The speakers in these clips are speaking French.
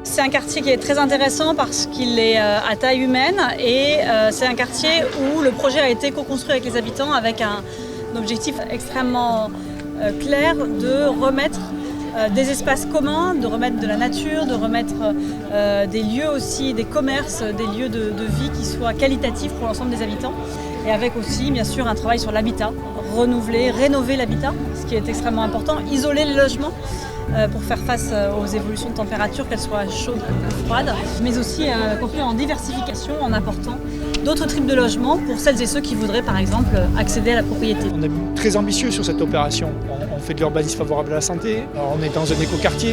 C'est un quartier qui est très intéressant parce qu'il est à taille humaine et c'est un quartier où le projet a été co-construit avec les habitants avec un objectif extrêmement clair de remettre des espaces communs, de remettre de la nature, de remettre des lieux aussi, des commerces, des lieux de vie qui soient qualitatifs pour l'ensemble des habitants. Et avec aussi, bien sûr, un travail sur l'habitat, renouveler, rénover l'habitat, ce qui est extrêmement important, isoler les logements pour faire face aux évolutions de température, qu'elles soient chaudes ou froides, mais aussi construire en diversification en apportant d'autres types de logements pour celles et ceux qui voudraient, par exemple, accéder à la propriété. On est très ambitieux sur cette opération. On fait de l'urbanisme favorable à la santé, on est dans un écoquartier.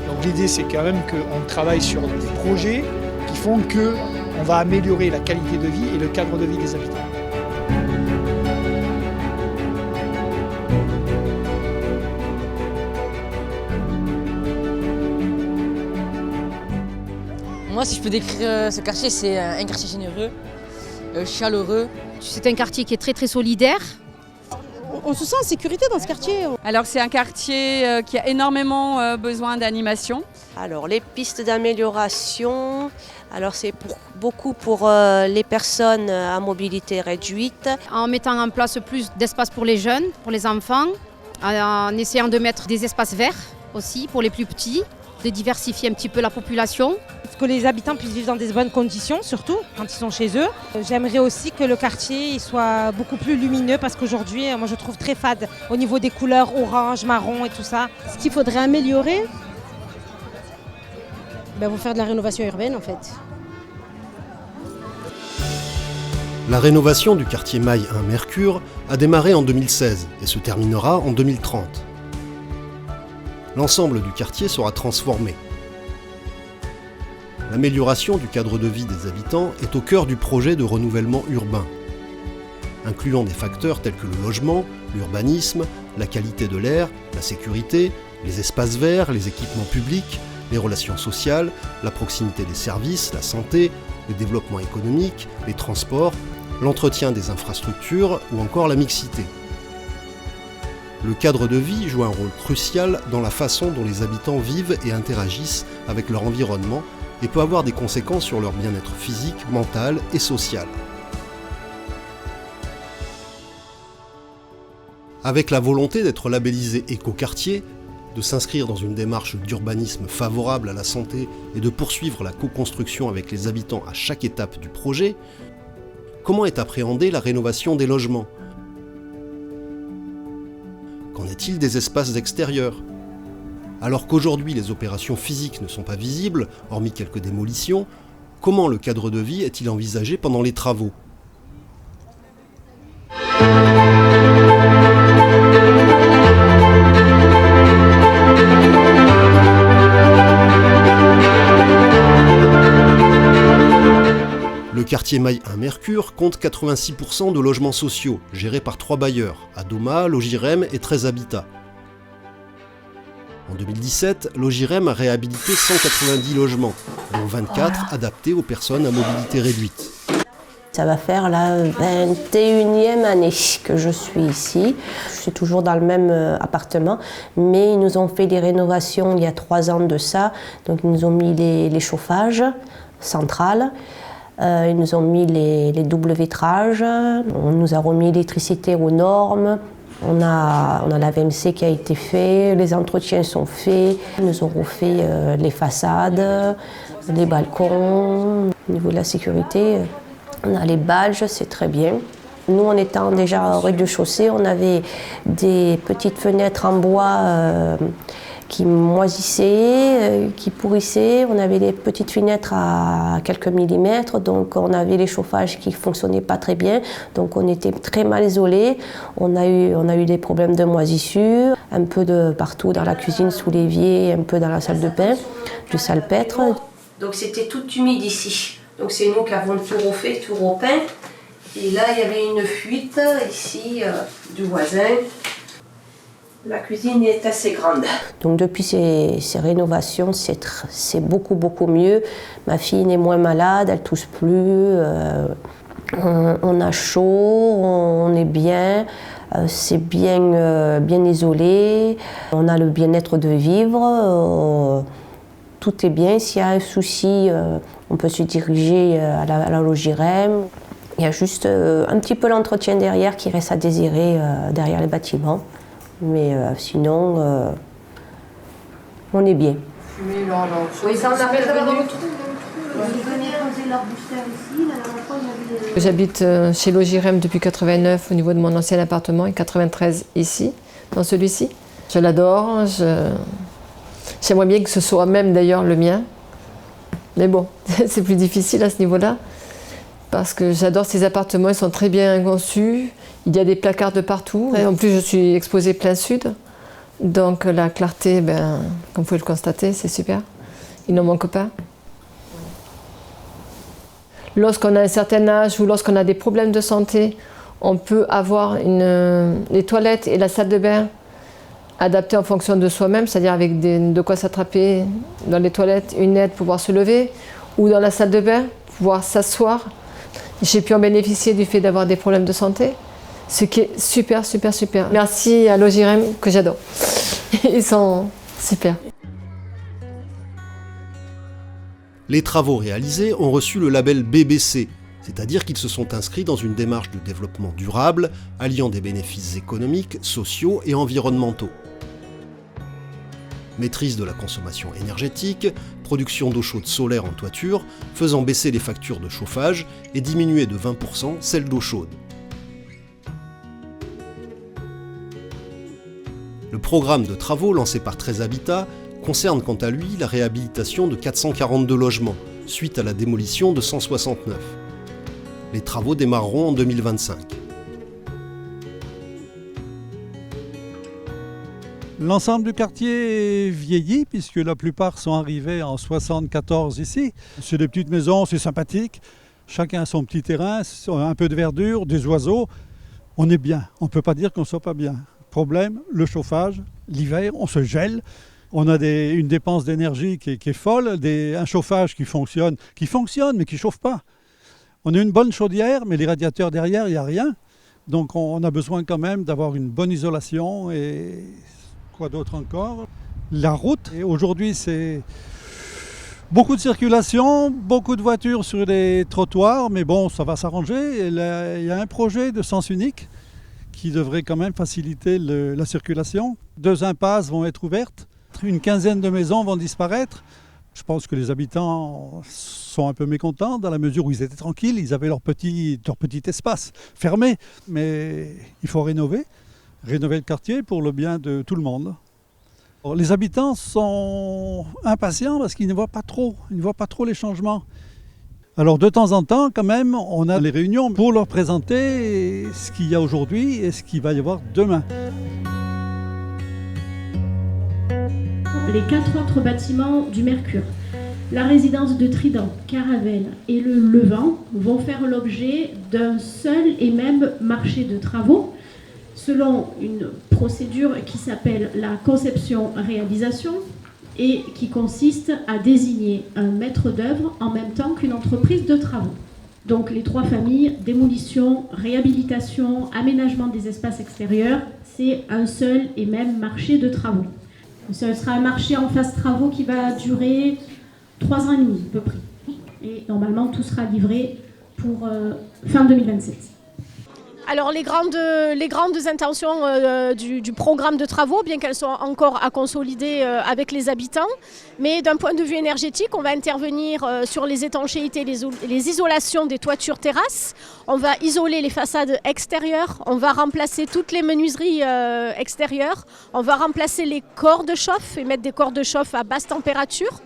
Donc l'idée, c'est quand même qu'on travaille sur des projets qui font qu'on va améliorer la qualité de vie et le cadre de vie des habitants. Moi, si je peux décrire ce quartier, c'est un quartier généreux, chaleureux. C'est un quartier qui est très très solidaire. On se sent en sécurité dans ce quartier. Alors c'est un quartier qui a énormément besoin d'animation. Alors les pistes d'amélioration, alors c'est beaucoup pour les personnes à mobilité réduite. En mettant en place plus d'espace pour les jeunes, pour les enfants, en essayant de mettre des espaces verts aussi pour les plus petits, de diversifier un petit peu la population. Que les habitants puissent vivre dans des bonnes conditions, surtout quand ils sont chez eux. J'aimerais aussi que le quartier soit beaucoup plus lumineux parce qu'aujourd'hui, moi je trouve très fade au niveau des couleurs orange, marron et tout ça. Ce qu'il faudrait améliorer, vous faire de la rénovation urbaine en fait. La rénovation du quartier Mail 1 Mercure a démarré en 2016 et se terminera en 2030. L'ensemble du quartier sera transformé. L'amélioration du cadre de vie des habitants est au cœur du projet de renouvellement urbain, incluant des facteurs tels que le logement, l'urbanisme, la qualité de l'air, la sécurité, les espaces verts, les équipements publics, les relations sociales, la proximité des services, la santé, le développement économique, les transports, l'entretien des infrastructures ou encore la mixité. Le cadre de vie joue un rôle crucial dans la façon dont les habitants vivent et interagissent avec leur environnement et peut avoir des conséquences sur leur bien-être physique, mental et social. Avec la volonté d'être labellisé écoquartier, de s'inscrire dans une démarche d'urbanisme favorable à la santé et de poursuivre la co-construction avec les habitants à chaque étape du projet, comment est appréhendée la rénovation des logements ? Qu'en est-il des espaces extérieurs ? Alors qu'aujourd'hui les opérations physiques ne sont pas visibles, hormis quelques démolitions, comment le cadre de vie est-il envisagé pendant les travaux ? Le quartier Mail 1 Mercure compte 86% de logements sociaux, gérés par 3 bailleurs, Adoma, Logirem et 13 Habitat. En 2017, Logirem a réhabilité 190 logements, dont 24 adaptés aux personnes à mobilité réduite. Ça va faire la 21e année que je suis ici. Je suis toujours dans le même appartement, mais ils nous ont fait des rénovations il y a 3 ans de ça. Donc ils nous ont mis les chauffages centrales, ils nous ont mis les doubles vitrages, on nous a remis l'électricité aux normes. On a la VMC qui a été fait, les entretiens sont faits, ils nous ont refait les façades, les balcons. Au niveau de la sécurité, on a les badges, c'est très bien. Nous, en étant déjà au rez-de-chaussée, on avait des petites fenêtres en bois qui moisissaient, qui pourrissaient. On avait des petites fenêtres à quelques millimètres, donc on avait les chauffages qui ne fonctionnaient pas très bien. Donc on était très mal isolés. On a eu des problèmes de moisissure, un peu de partout dans la cuisine, sous l'évier, un peu dans la salle de bain, du salpêtre. Donc c'était tout humide ici. Donc c'est nous qui avons tout refait, tout repeint. Et là, il y avait une fuite ici du voisin. La cuisine est assez grande. Donc depuis ces rénovations, c'est beaucoup mieux. Ma fille n'est moins malade, elle ne tousse plus. On a chaud, on est bien. C'est bien isolé, on a le bien-être de vivre, tout est bien. S'il y a un souci, on peut se diriger à la Logirem. Il y a juste un petit peu l'entretien derrière qui reste à désirer derrière les bâtiments. Mais sinon, on est bien. J'habite chez Logirem depuis 89 au niveau de mon ancien appartement et 93 ici, dans celui-ci. Je l'adore, j'aimerais bien que ce soit même d'ailleurs le mien. Mais bon, c'est plus difficile à ce niveau-là parce que j'adore ces appartements, ils sont très bien conçus, il y a des placards de partout. Et en plus, je suis exposée plein sud, donc la clarté, comme vous pouvez le constater, c'est super. Il n'en manque pas. Lorsqu'on a un certain âge ou lorsqu'on a des problèmes de santé, on peut avoir les toilettes et la salle de bain adaptées en fonction de soi-même, c'est-à-dire avec de quoi s'attraper dans les toilettes, une aide pour pouvoir se lever, ou dans la salle de bain, pouvoir s'asseoir. J'ai pu en bénéficier du fait d'avoir des problèmes de santé, ce qui est super, super, super. Merci à Logirem, que j'adore. Ils sont super. Les travaux réalisés ont reçu le label BBC, c'est-à-dire qu'ils se sont inscrits dans une démarche de développement durable, alliant des bénéfices économiques, sociaux et environnementaux. Maîtrise de la consommation énergétique, production d'eau chaude solaire en toiture, faisant baisser les factures de chauffage et diminuer de 20% celles d'eau chaude. Le programme de travaux lancé par 13 Habitat concerne quant à lui la réhabilitation de 442 logements, suite à la démolition de 169. Les travaux démarreront en 2025. L'ensemble du quartier est vieilli, puisque la plupart sont arrivés en 74 ici. C'est des petites maisons, c'est sympathique. Chacun a son petit terrain, un peu de verdure, des oiseaux. On est bien, on ne peut pas dire qu'on ne soit pas bien. Problème, le chauffage, l'hiver, on se gèle. On a une dépense d'énergie qui est folle, un chauffage qui fonctionne mais qui ne chauffe pas. On a une bonne chaudière, mais les radiateurs derrière, il n'y a rien. Donc on a besoin quand même d'avoir une bonne isolation et quoi d'autre encore. La route, et aujourd'hui c'est beaucoup de circulation, beaucoup de voitures sur les trottoirs, mais bon, ça va s'arranger. Il y a un projet de sens unique qui devrait quand même faciliter la circulation. 2 impasses vont être ouvertes. Une quinzaine de maisons vont disparaître. Je pense que les habitants sont un peu mécontents dans la mesure où ils étaient tranquilles, ils avaient leur petit espace fermé. Mais il faut rénover le quartier pour le bien de tout le monde. Alors, les habitants sont impatients parce qu'ils ne voient pas trop les changements. Alors de temps en temps, quand même, on a les réunions pour leur présenter ce qu'il y a aujourd'hui et ce qu'il va y avoir demain. Les 4 autres bâtiments du Mercure, la résidence de Trident, Caravelle et le Levant vont faire l'objet d'un seul et même marché de travaux selon une procédure qui s'appelle la conception-réalisation et qui consiste à désigner un maître d'œuvre en même temps qu'une entreprise de travaux. Donc les 3 familles, démolition, réhabilitation, aménagement des espaces extérieurs, c'est un seul et même marché de travaux. Ce sera un marché en phase travaux qui va durer 3 ans et demi à peu près. Et normalement, tout sera livré pour fin 2027. Alors les grandes intentions du programme de travaux, bien qu'elles soient encore à consolider avec les habitants, mais d'un point de vue énergétique, on va intervenir sur les étanchéités, les isolations des toitures terrasses. On va isoler les façades extérieures, on va remplacer toutes les menuiseries extérieures, on va remplacer les corps de chauffe et mettre des corps de chauffe à basse température.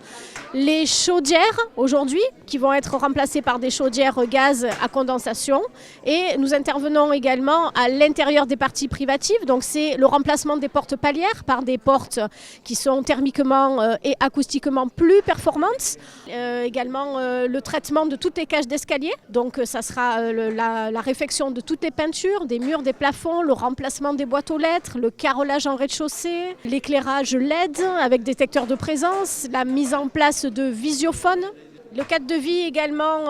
Les chaudières aujourd'hui qui vont être remplacées par des chaudières gaz à condensation et nous intervenons également à l'intérieur des parties privatives, donc c'est le remplacement des portes palières par des portes qui sont thermiquement et acoustiquement plus performantes. Également le traitement de toutes les cages d'escalier, donc ça sera la réfection de toutes les peintures, des murs, des plafonds, le remplacement des boîtes aux lettres, le carrelage en rez-de-chaussée, l'éclairage LED avec détecteur de présence, la mise en place de visiophones. Le cadre de vie également,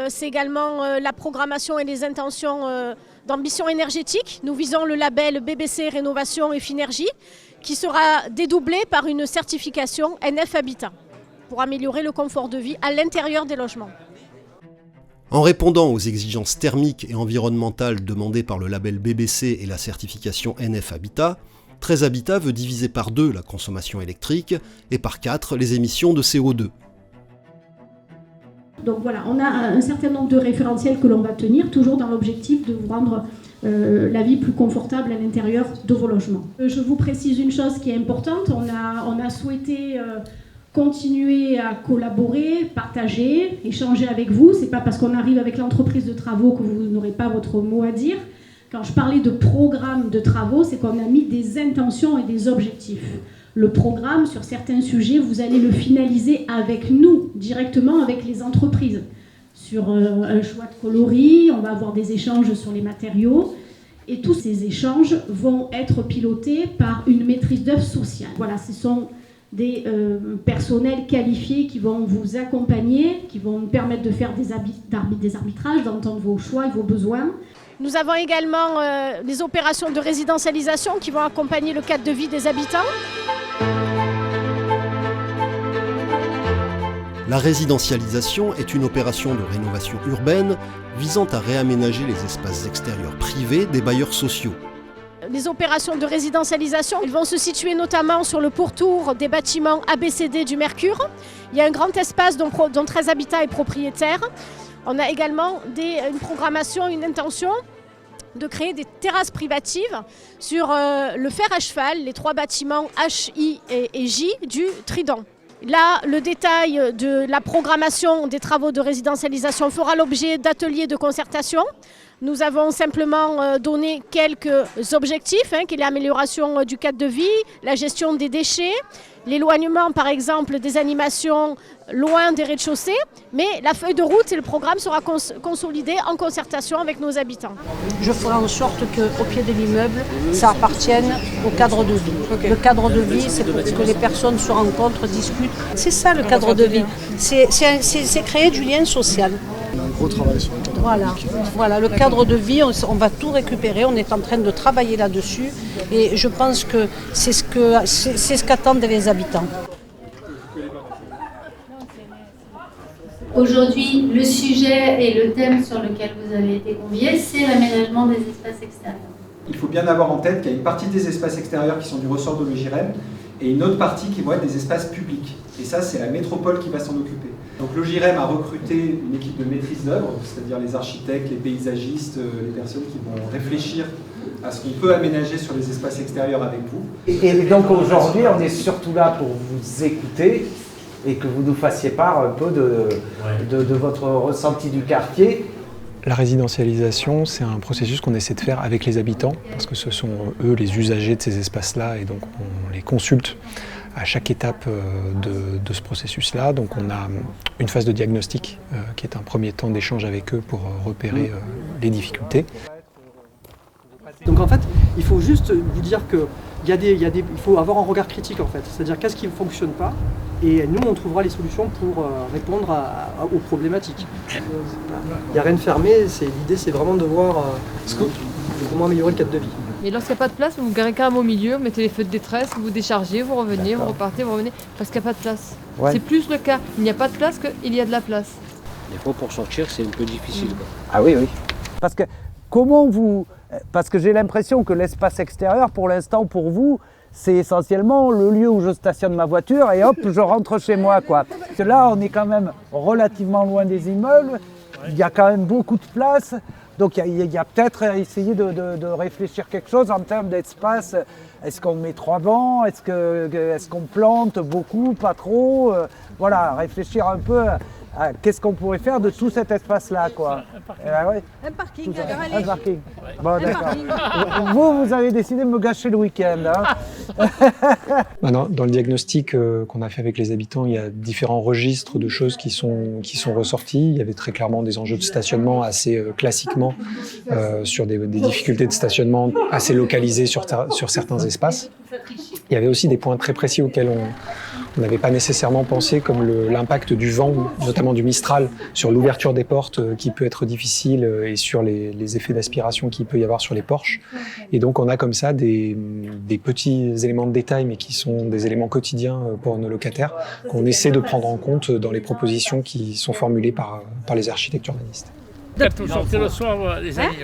c'est également la programmation et les intentions d'ambition énergétique. Nous visons le label BBC Rénovation et Finergie qui sera dédoublé par une certification NF Habitat pour améliorer le confort de vie à l'intérieur des logements. En répondant aux exigences thermiques et environnementales demandées par le label BBC et la certification NF Habitat, 13 Habitat veut diviser par 2 la consommation électrique et par 4 les émissions de CO2. Donc voilà, on a un certain nombre de référentiels que l'on va tenir, toujours dans l'objectif de vous rendre la vie plus confortable à l'intérieur de vos logements. Je vous précise une chose qui est importante, on a souhaité continuer à collaborer, partager, échanger avec vous. C'est pas parce qu'on arrive avec l'entreprise de travaux que vous n'aurez pas votre mot à dire. Quand je parlais de programme de travaux, c'est qu'on a mis des intentions et des objectifs. Le programme, sur certains sujets, vous allez le finaliser avec nous, directement avec les entreprises. Sur un choix de coloris, on va avoir des échanges sur les matériaux. Et tous ces échanges vont être pilotés par une maîtrise d'œuvre sociale. Voilà, ce sont des personnels qualifiés qui vont vous accompagner, qui vont nous permettre de faire des arbitrages, d'entendre vos choix et vos besoins. Nous avons également les opérations de résidentialisation qui vont accompagner le cadre de vie des habitants. La résidentialisation est une opération de rénovation urbaine visant à réaménager les espaces extérieurs privés des bailleurs sociaux. Les opérations de résidentialisation vont se situer notamment sur le pourtour des bâtiments ABCD du Mercure. Il y a un grand espace dont 13 Habitat est propriétaire. On a également une programmation, une intention de créer des terrasses privatives sur le fer à cheval, les 3 bâtiments H, I et J du Trident. Là, le détail de la programmation des travaux de résidentialisation fera l'objet d'ateliers de concertation. Nous avons simplement donné quelques objectifs, qui est l'amélioration du cadre de vie, la gestion des déchets, l'éloignement par exemple des animations loin des rez-de-chaussée, mais la feuille de route et le programme sera consolidé en concertation avec nos habitants. Je ferai en sorte qu'au pied de l'immeuble, ça appartienne au cadre de vie. Okay. Le cadre de vie, c'est pour que les personnes se rencontrent, discutent. C'est ça le cadre de vie. C'est créer du lien social. On a un gros travail sur le cadre de vie. Voilà, le cadre de vie, on va tout récupérer, on est en train de travailler là-dessus et je pense que c'est ce qu'attendent les habitants. Aujourd'hui, le sujet et le thème sur lequel vous avez été conviés, c'est l'aménagement des espaces extérieurs. Il faut bien avoir en tête qu'il y a une partie des espaces extérieurs qui sont du ressort de l'OJIREM et une autre partie qui vont être des espaces publics. Et ça, c'est la métropole qui va s'en occuper. Donc l'OJIREM a recruté une équipe de maîtrise d'œuvre, c'est-à-dire les architectes, les paysagistes, les personnes qui vont réfléchir à ce qu'on peut aménager sur les espaces extérieurs avec vous. Et donc aujourd'hui, on est surtout là pour vous écouter et que vous nous fassiez part un peu de votre ressenti du quartier. La résidentialisation, c'est un processus qu'on essaie de faire avec les habitants, parce que ce sont eux les usagers de ces espaces-là, et donc on les consulte à chaque étape de ce processus-là. Donc on a une phase de diagnostic qui est un premier temps d'échange avec eux pour repérer les difficultés. Donc en fait, il faut juste vous dire il faut avoir un regard critique en fait, c'est-à-dire qu'est-ce qui ne fonctionne pas, et nous on trouvera les solutions pour répondre aux problématiques. Il n'y a rien de fermé, l'idée c'est vraiment de voir comment améliorer le cadre de vie. Et lorsqu'il n'y a pas de place, vous garez carrément au milieu, vous mettez les feux de détresse, vous déchargez, vous revenez, vous repartez, vous revenez, parce qu'il n'y a pas de place. Ouais. C'est plus le cas, il n'y a pas de place qu'il y a de la place. Des fois pour sortir c'est un peu difficile. Ah oui. Parce que parce que j'ai l'impression que l'espace extérieur, pour l'instant, pour vous, c'est essentiellement le lieu où je stationne ma voiture et hop, je rentre chez moi, quoi. Parce que là, on est quand même relativement loin des immeubles, il y a quand même beaucoup de place, donc il y a peut-être à essayer de réfléchir quelque chose en termes d'espace. Est-ce qu'on met 3 bancs? Est-ce qu'on plante beaucoup, pas trop? Voilà, réfléchir un peu qu'est-ce qu'on pourrait faire de tout cet espace-là, quoi. Un parking, un parking. Bon, d'accord. Vous avez décidé de me gâcher le week-end. Dans le diagnostic qu'on a fait avec les habitants, il y a différents registres de choses qui sont ressortis. Il y avait très clairement des enjeux de stationnement assez classiquement sur des difficultés de stationnement assez localisées sur certains espaces. Il y avait aussi des points très précis auxquels On n'avait pas nécessairement pensé comme l'impact du vent, notamment du Mistral, sur l'ouverture des portes qui peut être difficile et sur les effets d'aspiration qu'il peut y avoir sur les porches. Et donc on a comme ça des petits éléments de détail, mais qui sont des éléments quotidiens pour nos locataires, qu'on essaie de prendre en compte dans les propositions qui sont formulées par les architectes urbanistes. Quand vous sortez le soir, les amis,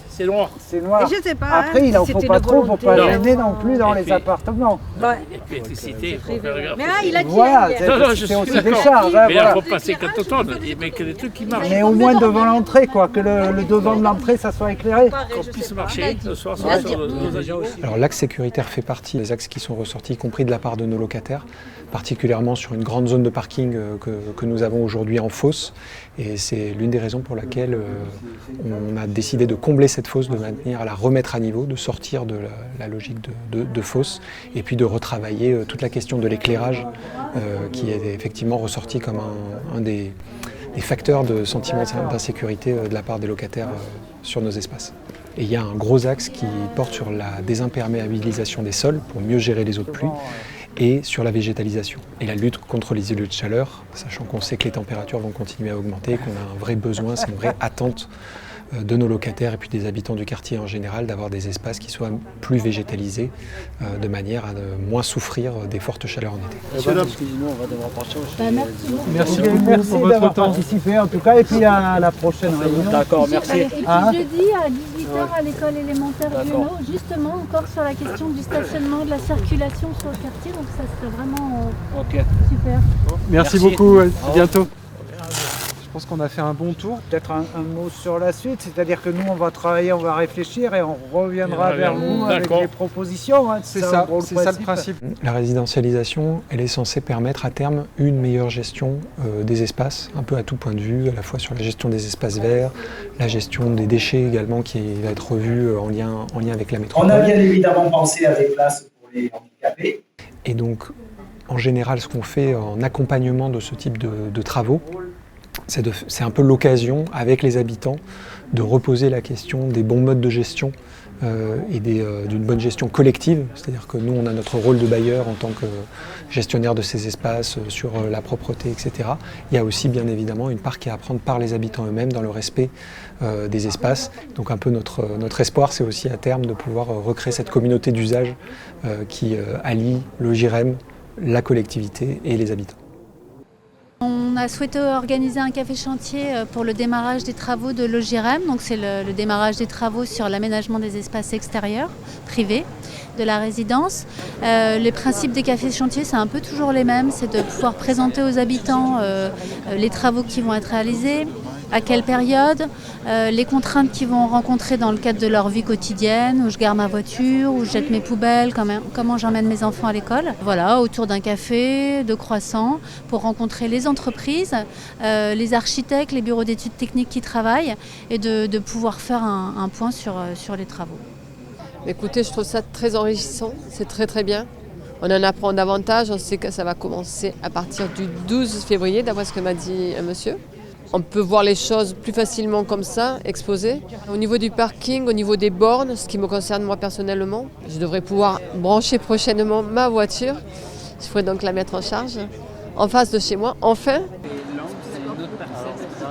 c'est noir. C'est noir. Et je sais pas, après, il n'en faut pas trop pour pas gêner non plus dans les appartements. Et puis l'électricité, il faut faire gaffe. Mais il a dit voilà, c'est aussi des charges. Hein, mais il faut passer 4 tonnes, mais que les trucs qui marchent. Mais au moins devant l'entrée, quoi, que le devant de l'entrée, ça soit éclairé. Qu'on puisse marcher le soir sur nos avions. Alors l'axe sécuritaire fait partie des axes qui sont ressortis, y compris de la part de nos locataires, particulièrement sur une grande zone de parking que nous avons aujourd'hui en fosse. Et c'est l'une des raisons pour laquelle on a décidé de combler cette fosse, de manière à la remettre à niveau, de sortir de la logique de fosse, et puis de retravailler toute la question de l'éclairage, qui est effectivement ressorti comme un des facteurs de sentiment d'insécurité de la part des locataires sur nos espaces. Et il y a un gros axe qui porte sur la désimperméabilisation des sols pour mieux gérer les eaux de pluie, et sur la végétalisation et la lutte contre les îlots de chaleur, sachant qu'on sait que les températures vont continuer à augmenter, qu'on a un vrai besoin, c'est une vraie attente de nos locataires et puis des habitants du quartier en général d'avoir des espaces qui soient plus végétalisés de manière à ne moins souffrir des fortes chaleurs en été. Excusez-nous, on va devoir partir. Merci beaucoup d'avoir participé en tout cas et puis à la prochaine réunion. D'accord, merci. Et puis jeudi à 18h à l'école élémentaire Juno, justement encore sur la question du stationnement, de la circulation sur le quartier, donc ça serait vraiment super. Merci beaucoup, à bientôt. Je pense qu'on a fait un bon tour. Peut-être un mot sur la suite, c'est-à-dire que nous on va travailler, on va réfléchir et on reviendra vers vous avec des propositions. Hein. C'est ça le principe. La résidentialisation, elle est censée permettre à terme une meilleure gestion des espaces, un peu à tout point de vue, à la fois sur la gestion des espaces verts, la gestion des déchets également qui va être revue en lien avec la métropole. On a bien évidemment pensé à des places pour les handicapés. Et donc, en général, ce qu'on fait en accompagnement de ce type de travaux, c'est un peu l'occasion, avec les habitants, de reposer la question des bons modes de gestion et d'une bonne gestion collective. C'est-à-dire que nous, on a notre rôle de bailleur en tant que gestionnaire de ces espaces, sur la propreté, etc. Il y a aussi, bien évidemment, une part qui est à prendre par les habitants eux-mêmes dans le respect des espaces. Donc un peu notre espoir, c'est aussi à terme de pouvoir recréer cette communauté d'usage qui allie le JIREM, la collectivité et les habitants. On a souhaité organiser un café chantier pour le démarrage des travaux de l'OJIREM. Donc c'est le démarrage des travaux sur l'aménagement des espaces extérieurs, privés, de la résidence. Les principes des cafés chantiers, c'est un peu toujours les mêmes. C'est de pouvoir présenter aux habitants les travaux qui vont être réalisés, à quelle période, les contraintes qu'ils vont rencontrer dans le cadre de leur vie quotidienne, où je gare ma voiture, où je jette mes poubelles, comment j'emmène mes enfants à l'école. Voilà, autour d'un café, de croissants, pour rencontrer les entreprises, les architectes, les bureaux d'études techniques qui travaillent, et de pouvoir faire un point sur les travaux. Écoutez, je trouve ça très enrichissant, c'est très très bien. On en apprend davantage, on sait que ça va commencer à partir du 12 février, d'après ce que m'a dit un monsieur. On peut voir les choses plus facilement comme ça, exposées. Au niveau du parking, au niveau des bornes, ce qui me concerne moi personnellement, je devrais pouvoir brancher prochainement ma voiture. Je pourrais donc la mettre en charge en face de chez moi, enfin.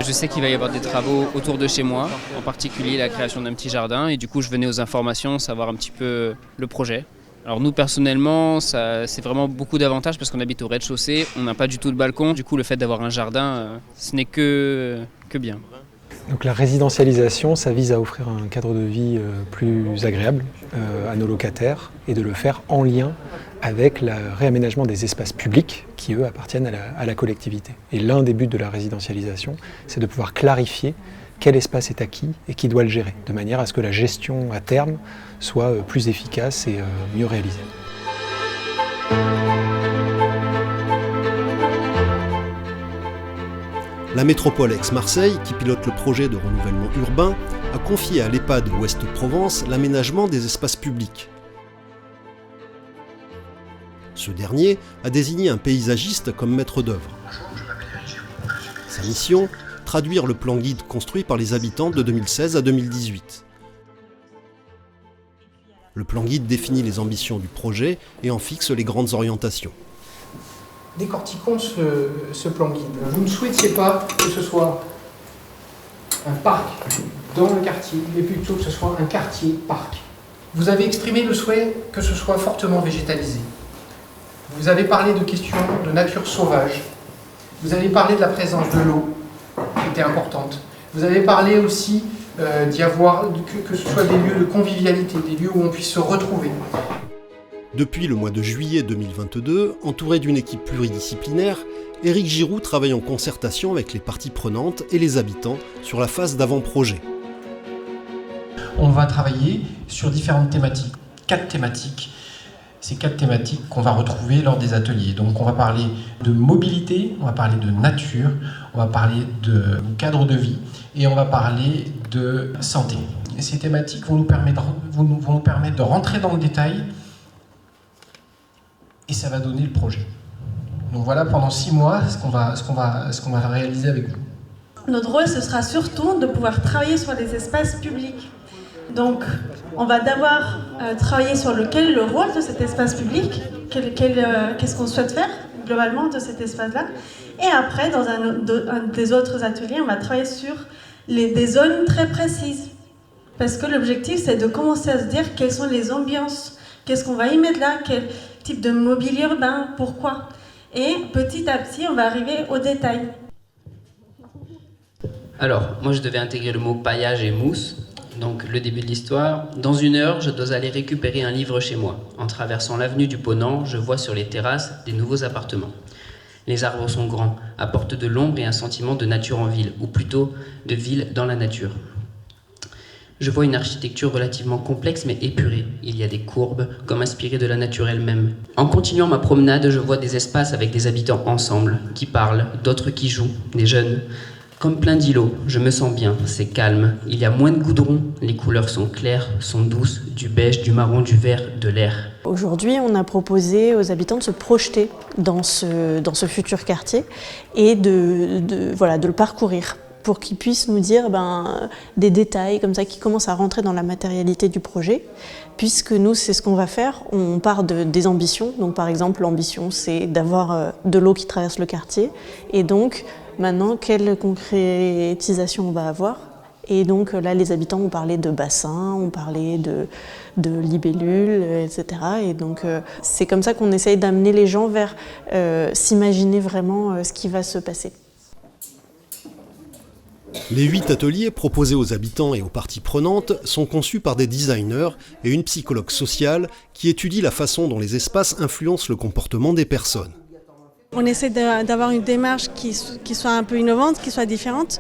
Je sais qu'il va y avoir des travaux autour de chez moi, en particulier la création d'un petit jardin, et du coup je venais aux informations, savoir un petit peu le projet. Alors nous personnellement, c'est vraiment beaucoup d'avantages parce qu'on habite au rez-de-chaussée, on n'a pas du tout de balcon, du coup le fait d'avoir un jardin, ce n'est que bien. Donc la résidentialisation, ça vise à offrir un cadre de vie plus agréable à nos locataires et de le faire en lien avec le réaménagement des espaces publics qui, eux, appartiennent à la collectivité. Et l'un des buts de la résidentialisation, c'est de pouvoir clarifier quel espace est acquis et qui doit le gérer, de manière à ce que la gestion à terme soit plus efficace et mieux réalisée. La métropole Aix-Marseille, qui pilote le projet de renouvellement urbain, a confié à l'EHPAD Ouest-Provence l'aménagement des espaces publics. Ce dernier a désigné un paysagiste comme maître d'œuvre. Sa mission, traduire le plan guide construit par les habitants de 2016 à 2018. Le plan guide définit les ambitions du projet et en fixe les grandes orientations. décortiquons ce plan guide. Vous ne souhaitiez pas que ce soit un parc dans le quartier, mais plutôt que ce soit un quartier-parc. Vous avez exprimé le souhait que ce soit fortement végétalisé. Vous avez parlé de questions de nature sauvage. Vous avez parlé de la présence de l'eau, qui était importante. Vous avez parlé aussi d'y avoir, que ce soit des lieux de convivialité, des lieux où on puisse se retrouver. Depuis le mois de juillet 2022, entouré d'une équipe pluridisciplinaire, Éric Giroux travaille en concertation avec les parties prenantes et les habitants sur la phase d'avant-projet. On va travailler sur différentes thématiques, 4 thématiques. Ces 4 thématiques qu'on va retrouver lors des ateliers. Donc on va parler de mobilité, on va parler de nature, on va parler de cadre de vie et on va parler de santé. Et ces thématiques vont nous permettre de rentrer dans le détail et ça va donner le projet. Donc voilà, pendant 6 mois, ce qu'on va réaliser avec vous. Notre rôle, ce sera surtout de pouvoir travailler sur les espaces publics. Donc, on va d'abord travailler sur le rôle de cet espace public, qu'est-ce qu'on souhaite faire globalement de cet espace-là. Et après, dans un des autres ateliers, on va travailler sur des zones très précises. Parce que l'objectif, c'est de commencer à se dire quelles sont les ambiances, qu'est-ce qu'on va y mettre là, quel type de mobilier urbain, pourquoi. Et petit à petit, on va arriver au détail. Alors, moi je devais intégrer le mot paillage et mousse. Donc le début de l'histoire. Dans 1 heure, je dois aller récupérer un livre chez moi. En traversant l'avenue du Ponant, je vois sur les terrasses des nouveaux appartements. Les arbres sont grands, apportent de l'ombre et un sentiment de nature en ville, ou plutôt de ville dans la nature. Je vois une architecture relativement complexe mais épurée. Il y a des courbes, comme inspirées de la nature elle-même. En continuant ma promenade, je vois des espaces avec des habitants ensemble, qui parlent, d'autres qui jouent, des jeunes. Comme plein d'îlots, je me sens bien, c'est calme. Il y a moins de goudron, les couleurs sont claires, sont douces, du beige, du marron, du vert, de l'air. Aujourd'hui, on a proposé aux habitants de se projeter dans ce futur quartier et de le parcourir pour qu'ils puissent nous dire des détails comme ça qui commencent à rentrer dans la matérialité du projet. Puisque nous, c'est ce qu'on va faire, on part des ambitions. Donc par exemple, l'ambition, c'est d'avoir de l'eau qui traverse le quartier. Et donc, maintenant, quelle concrétisation on va avoir? Et donc là, les habitants ont parlé de bassins, ont parlé de libellules, etc. Et donc c'est comme ça qu'on essaye d'amener les gens vers s'imaginer vraiment ce qui va se passer. Les 8 ateliers proposés aux habitants et aux parties prenantes sont conçus par des designers et une psychologue sociale qui étudie la façon dont les espaces influencent le comportement des personnes. On essaie d'avoir une démarche qui soit un peu innovante, qui soit différente,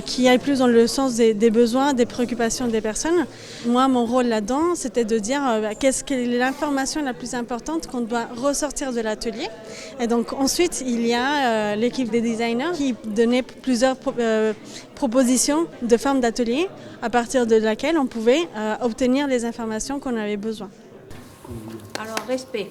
qui aille plus dans le sens des besoins, des préoccupations des personnes. Moi, mon rôle là-dedans, c'était de dire quelle est l'information la plus importante qu'on doit ressortir de l'atelier. Et donc ensuite, il y a l'équipe des designers qui donnait plusieurs propositions de formes d'atelier à partir de laquelle on pouvait obtenir les informations qu'on avait besoin. Alors, respect.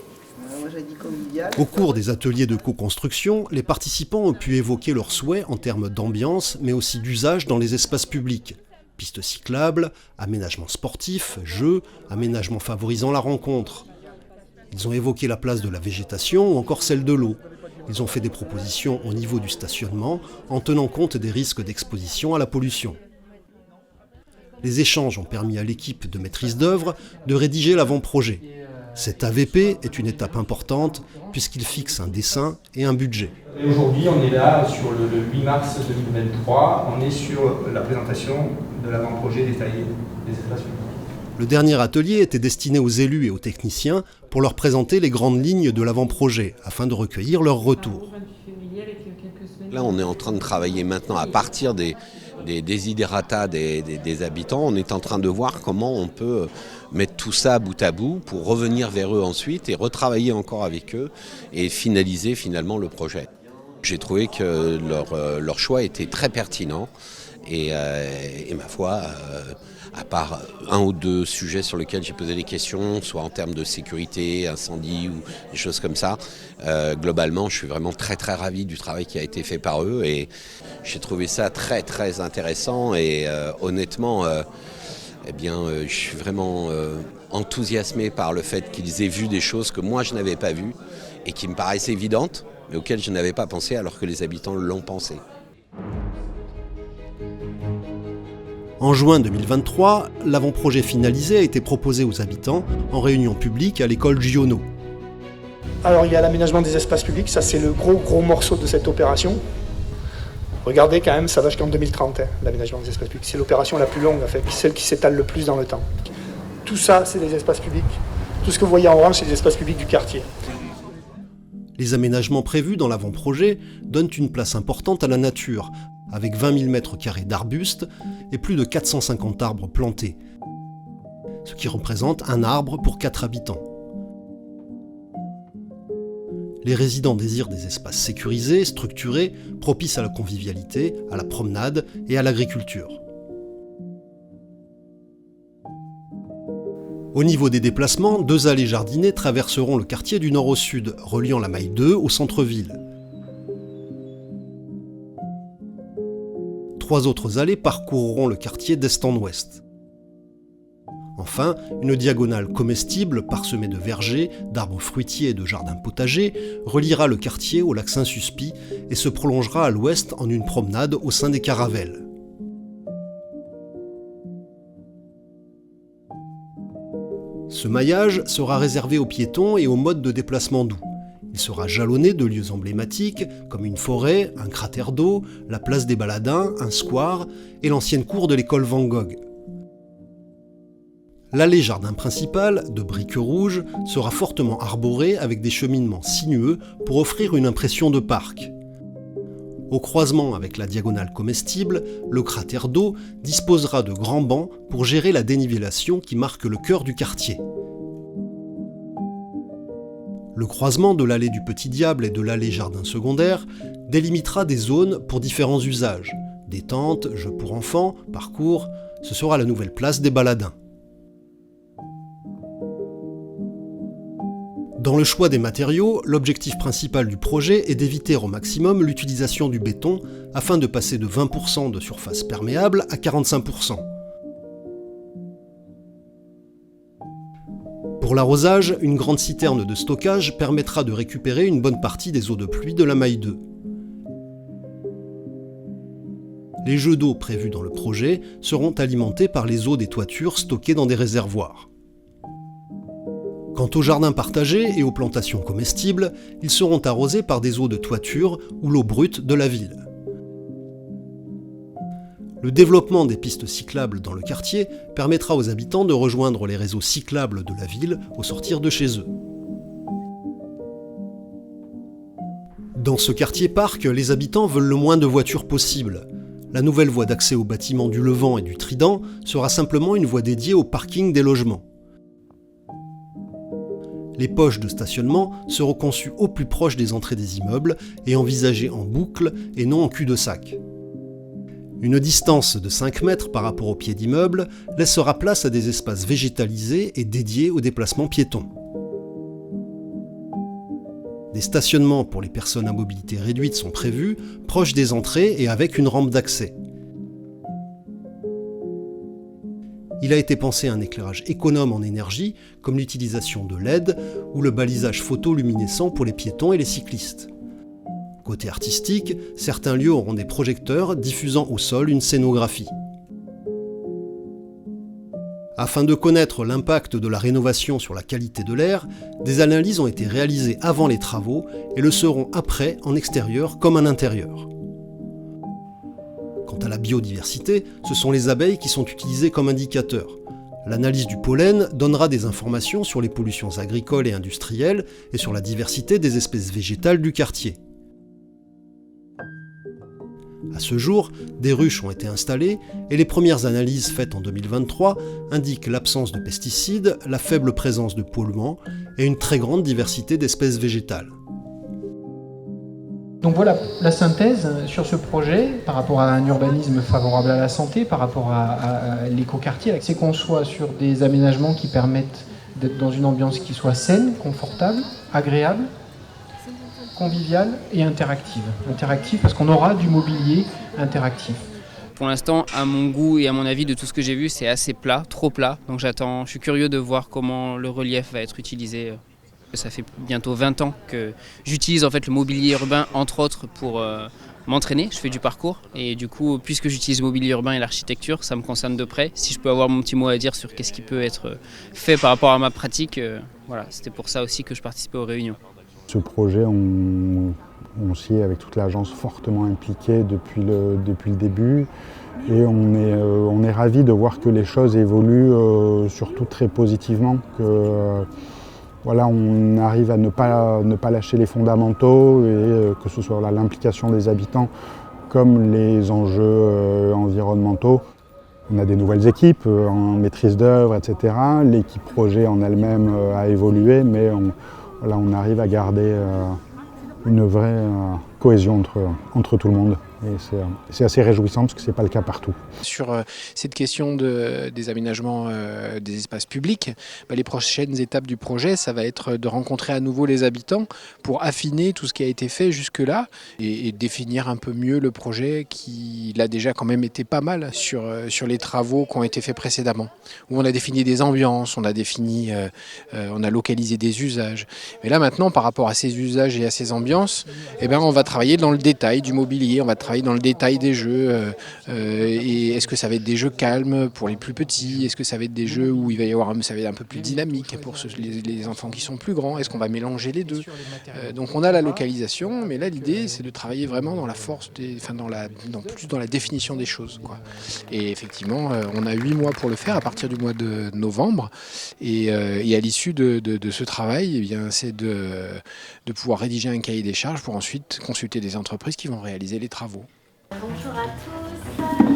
Au cours des ateliers de co-construction, les participants ont pu évoquer leurs souhaits en termes d'ambiance, mais aussi d'usage dans les espaces publics. Pistes cyclables, aménagements sportifs, jeux, aménagements favorisant la rencontre. Ils ont évoqué la place de la végétation ou encore celle de l'eau. Ils ont fait des propositions au niveau du stationnement en tenant compte des risques d'exposition à la pollution. Les échanges ont permis à l'équipe de maîtrise d'œuvre de rédiger l'avant-projet. Cet AVP est une étape importante puisqu'il fixe un dessin et un budget. Et aujourd'hui, on est là sur le 8 mars 2023, on est sur la présentation de l'avant-projet détaillé des espaces publics. Le dernier atelier était destiné aux élus et aux techniciens pour leur présenter les grandes lignes de l'avant-projet afin de recueillir leurs retours. Là, on est en train de travailler maintenant à partir des desiderata des habitants. On est en train de voir comment on peut mettre tout ça bout à bout pour revenir vers eux ensuite et retravailler encore avec eux et finaliser finalement le projet. J'ai trouvé que leur choix était très pertinent et ma foi, à part 1 ou 2 sujets sur lesquels j'ai posé des questions, soit en termes de sécurité, incendie ou des choses comme ça, globalement je suis vraiment très très ravi du travail qui a été fait par eux et j'ai trouvé ça très très intéressant et honnêtement je suis vraiment enthousiasmé par le fait qu'ils aient vu des choses que moi je n'avais pas vues et qui me paraissaient évidentes, mais auxquelles je n'avais pas pensé alors que les habitants l'ont pensé. En juin 2023, l'avant-projet finalisé a été proposé aux habitants en réunion publique à l'école Giono. Alors il y a l'aménagement des espaces publics, ça c'est le gros morceau de cette opération. Regardez quand même, ça va jusqu'en 2030, l'aménagement des espaces publics. C'est l'opération la plus longue, en fait, celle qui s'étale le plus dans le temps. Tout ça, c'est des espaces publics. Tout ce que vous voyez en orange, c'est des espaces publics du quartier. Les aménagements prévus dans l'avant-projet donnent une place importante à la nature, avec 20 000 m² d'arbustes et plus de 450 arbres plantés, ce qui représente un arbre pour 4 habitants. Les résidents désirent des espaces sécurisés, structurés, propices à la convivialité, à la promenade et à l'agriculture. Au niveau des déplacements, 2 allées jardinées traverseront le quartier du nord au sud, reliant la Maille 2 au centre-ville. 3 autres allées parcourront le quartier d'est en ouest. Enfin, une diagonale comestible parsemée de vergers, d'arbres fruitiers et de jardins potagers reliera le quartier au lac Saint-Suspit et se prolongera à l'ouest en une promenade au sein des Caravelles. Ce maillage sera réservé aux piétons et aux modes de déplacement doux. Il sera jalonné de lieux emblématiques comme une forêt, un cratère d'eau, la place des Baladins, un square et l'ancienne cour de l'école Van Gogh. L'allée jardin principale, de briques rouges, sera fortement arborée avec des cheminements sinueux pour offrir une impression de parc. Au croisement avec la diagonale comestible, le cratère d'eau disposera de grands bancs pour gérer la dénivellation qui marque le cœur du quartier. Le croisement de l'allée du Petit Diable et de l'allée jardin secondaire délimitera des zones pour différents usages. Détente, jeux pour enfants, parcours, ce sera la nouvelle place des Baladins. Dans le choix des matériaux, l'objectif principal du projet est d'éviter au maximum l'utilisation du béton afin de passer de 20% de surface perméable à 45%. Pour l'arrosage, une grande citerne de stockage permettra de récupérer une bonne partie des eaux de pluie de la Maille 2. Les jets d'eau prévus dans le projet seront alimentés par les eaux des toitures stockées dans des réservoirs. Quant aux jardins partagés et aux plantations comestibles, ils seront arrosés par des eaux de toiture ou l'eau brute de la ville. Le développement des pistes cyclables dans le quartier permettra aux habitants de rejoindre les réseaux cyclables de la ville au sortir de chez eux. Dans ce quartier-parc, les habitants veulent le moins de voitures possible. La nouvelle voie d'accès aux bâtiments du Levant et du Trident sera simplement une voie dédiée au parking des logements. Les poches de stationnement seront conçues au plus proche des entrées des immeubles et envisagées en boucle et non en cul-de-sac. Une distance de 5 mètres par rapport au pied d'immeuble laissera place à des espaces végétalisés et dédiés aux déplacements piétons. Des stationnements pour les personnes à mobilité réduite sont prévus, proches des entrées et avec une rampe d'accès. Il a été pensé à un éclairage économe en énergie, comme l'utilisation de LED ou le balisage photoluminescent pour les piétons et les cyclistes. Côté artistique, certains lieux auront des projecteurs diffusant au sol une scénographie. Afin de connaître l'impact de la rénovation sur la qualité de l'air, des analyses ont été réalisées avant les travaux et le seront après en extérieur comme en intérieur. Quant à la biodiversité, ce sont les abeilles qui sont utilisées comme indicateurs. L'analyse du pollen donnera des informations sur les pollutions agricoles et industrielles et sur la diversité des espèces végétales du quartier. À ce jour, des ruches ont été installées et les premières analyses faites en 2023 indiquent l'absence de pesticides, la faible présence de polluants et une très grande diversité d'espèces végétales. Donc voilà la synthèse sur ce projet par rapport à un urbanisme favorable à la santé, par rapport à l'écoquartier. C'est qu'on soit sur des aménagements qui permettent d'être dans une ambiance qui soit saine, confortable, agréable, conviviale et interactive. Interactive parce qu'on aura du mobilier interactif. Pour l'instant, à mon goût et à mon avis de tout ce que j'ai vu, c'est assez plat, trop plat. Donc je suis curieux de voir comment le relief va être utilisé Ça fait bientôt 20 ans que j'utilise en fait le mobilier urbain, entre autres, pour m'entraîner. Je fais du parcours et du coup, puisque j'utilise le mobilier urbain et l'architecture, ça me concerne de près. Si je peux avoir mon petit mot à dire sur qu'est-ce qui peut être fait par rapport à ma pratique, voilà, c'était pour ça aussi que je participais aux réunions. Ce projet, on s'y est avec toute l'agence fortement impliquée depuis le début et on est ravis de voir que les choses évoluent surtout très positivement, que voilà, on arrive à ne pas lâcher les fondamentaux et que ce soit l'implication des habitants comme les enjeux environnementaux. On a des nouvelles équipes en maîtrise d'œuvre, etc. L'équipe projet en elle-même a évolué, mais on arrive à garder une vraie cohésion entre tout le monde. Et c'est assez réjouissant parce que ce n'est pas le cas partout. Sur cette question des aménagements des espaces publics, les prochaines étapes du projet, ça va être de rencontrer à nouveau les habitants pour affiner tout ce qui a été fait jusque-là et définir un peu mieux le projet qui a déjà quand même été pas mal sur les travaux qui ont été faits précédemment. Où on a défini des ambiances, on a localisé des usages. Mais là maintenant, par rapport à ces usages et à ces ambiances, on va travailler dans le détail du mobilier, on va travailler dans le détail des jeux. Et est-ce que ça va être des jeux calmes pour les plus petits? Est-ce que ça va être des jeux où il va y avoir ça va être un peu plus dynamique pour les enfants qui sont plus grands? Est-ce qu'on va mélanger les deux? Donc on a la localisation, mais là l'idée c'est de travailler vraiment dans la force, plus dans la définition des choses, quoi. Et effectivement, on a 8 mois pour le faire à partir du mois de novembre. Et à l'issue de ce travail, c'est de pouvoir rédiger un cahier des charges pour ensuite consulter des entreprises qui vont réaliser les travaux. Bonjour à tous.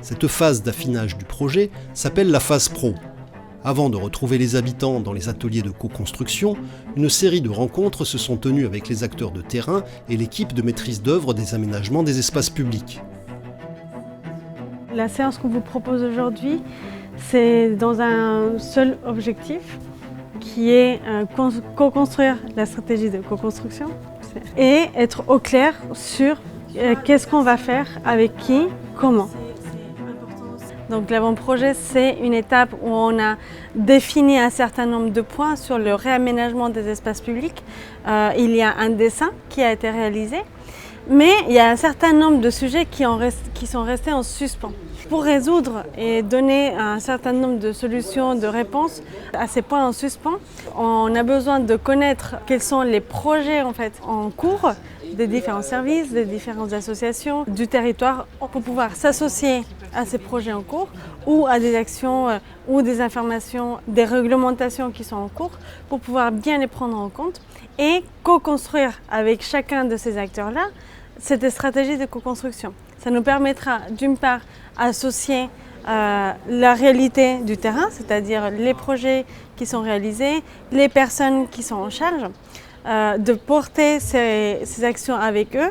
Cette phase d'affinage du projet s'appelle la phase pro. Avant de retrouver les habitants dans les ateliers de co-construction, une série de rencontres se sont tenues avec les acteurs de terrain et l'équipe de maîtrise d'œuvre des aménagements des espaces publics. La séance qu'on vous propose aujourd'hui, c'est dans un seul objectif, qui est co-construire la stratégie de co-construction et être au clair sur qu'est-ce qu'on va faire, avec qui, comment. Donc l'avant-projet, c'est une étape où on a défini un certain nombre de points sur le réaménagement des espaces publics. Il y a un dessin qui a été réalisé, mais il y a un certain nombre de sujets qui sont restés en suspens. Pour résoudre et donner un certain nombre de solutions, de réponses à ces points en suspens, on a besoin de connaître quels sont les projets en cours des différents services, des différentes associations du territoire pour pouvoir s'associer à ces projets en cours ou à des actions ou des informations, des réglementations qui sont en cours pour pouvoir bien les prendre en compte et co-construire avec chacun de ces acteurs-là cette stratégie de co-construction. Ça nous permettra d'une part associer la réalité du terrain, c'est-à-dire les projets qui sont réalisés, les personnes qui sont en charge, de porter ces actions avec eux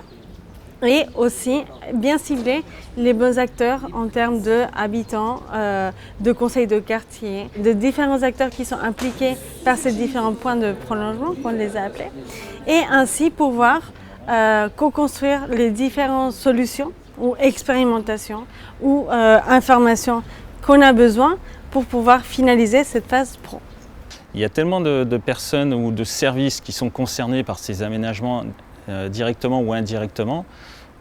et aussi bien cibler les bons acteurs en termes d'habitants, de conseils de quartier, de différents acteurs qui sont impliqués par ces différents points de prolongement qu'on les a appelés et ainsi pouvoir co-construire les différentes solutions ou expérimentations ou informations qu'on a besoin pour pouvoir finaliser cette phase pro. Il y a tellement de personnes ou de services qui sont concernés par ces aménagements directement ou indirectement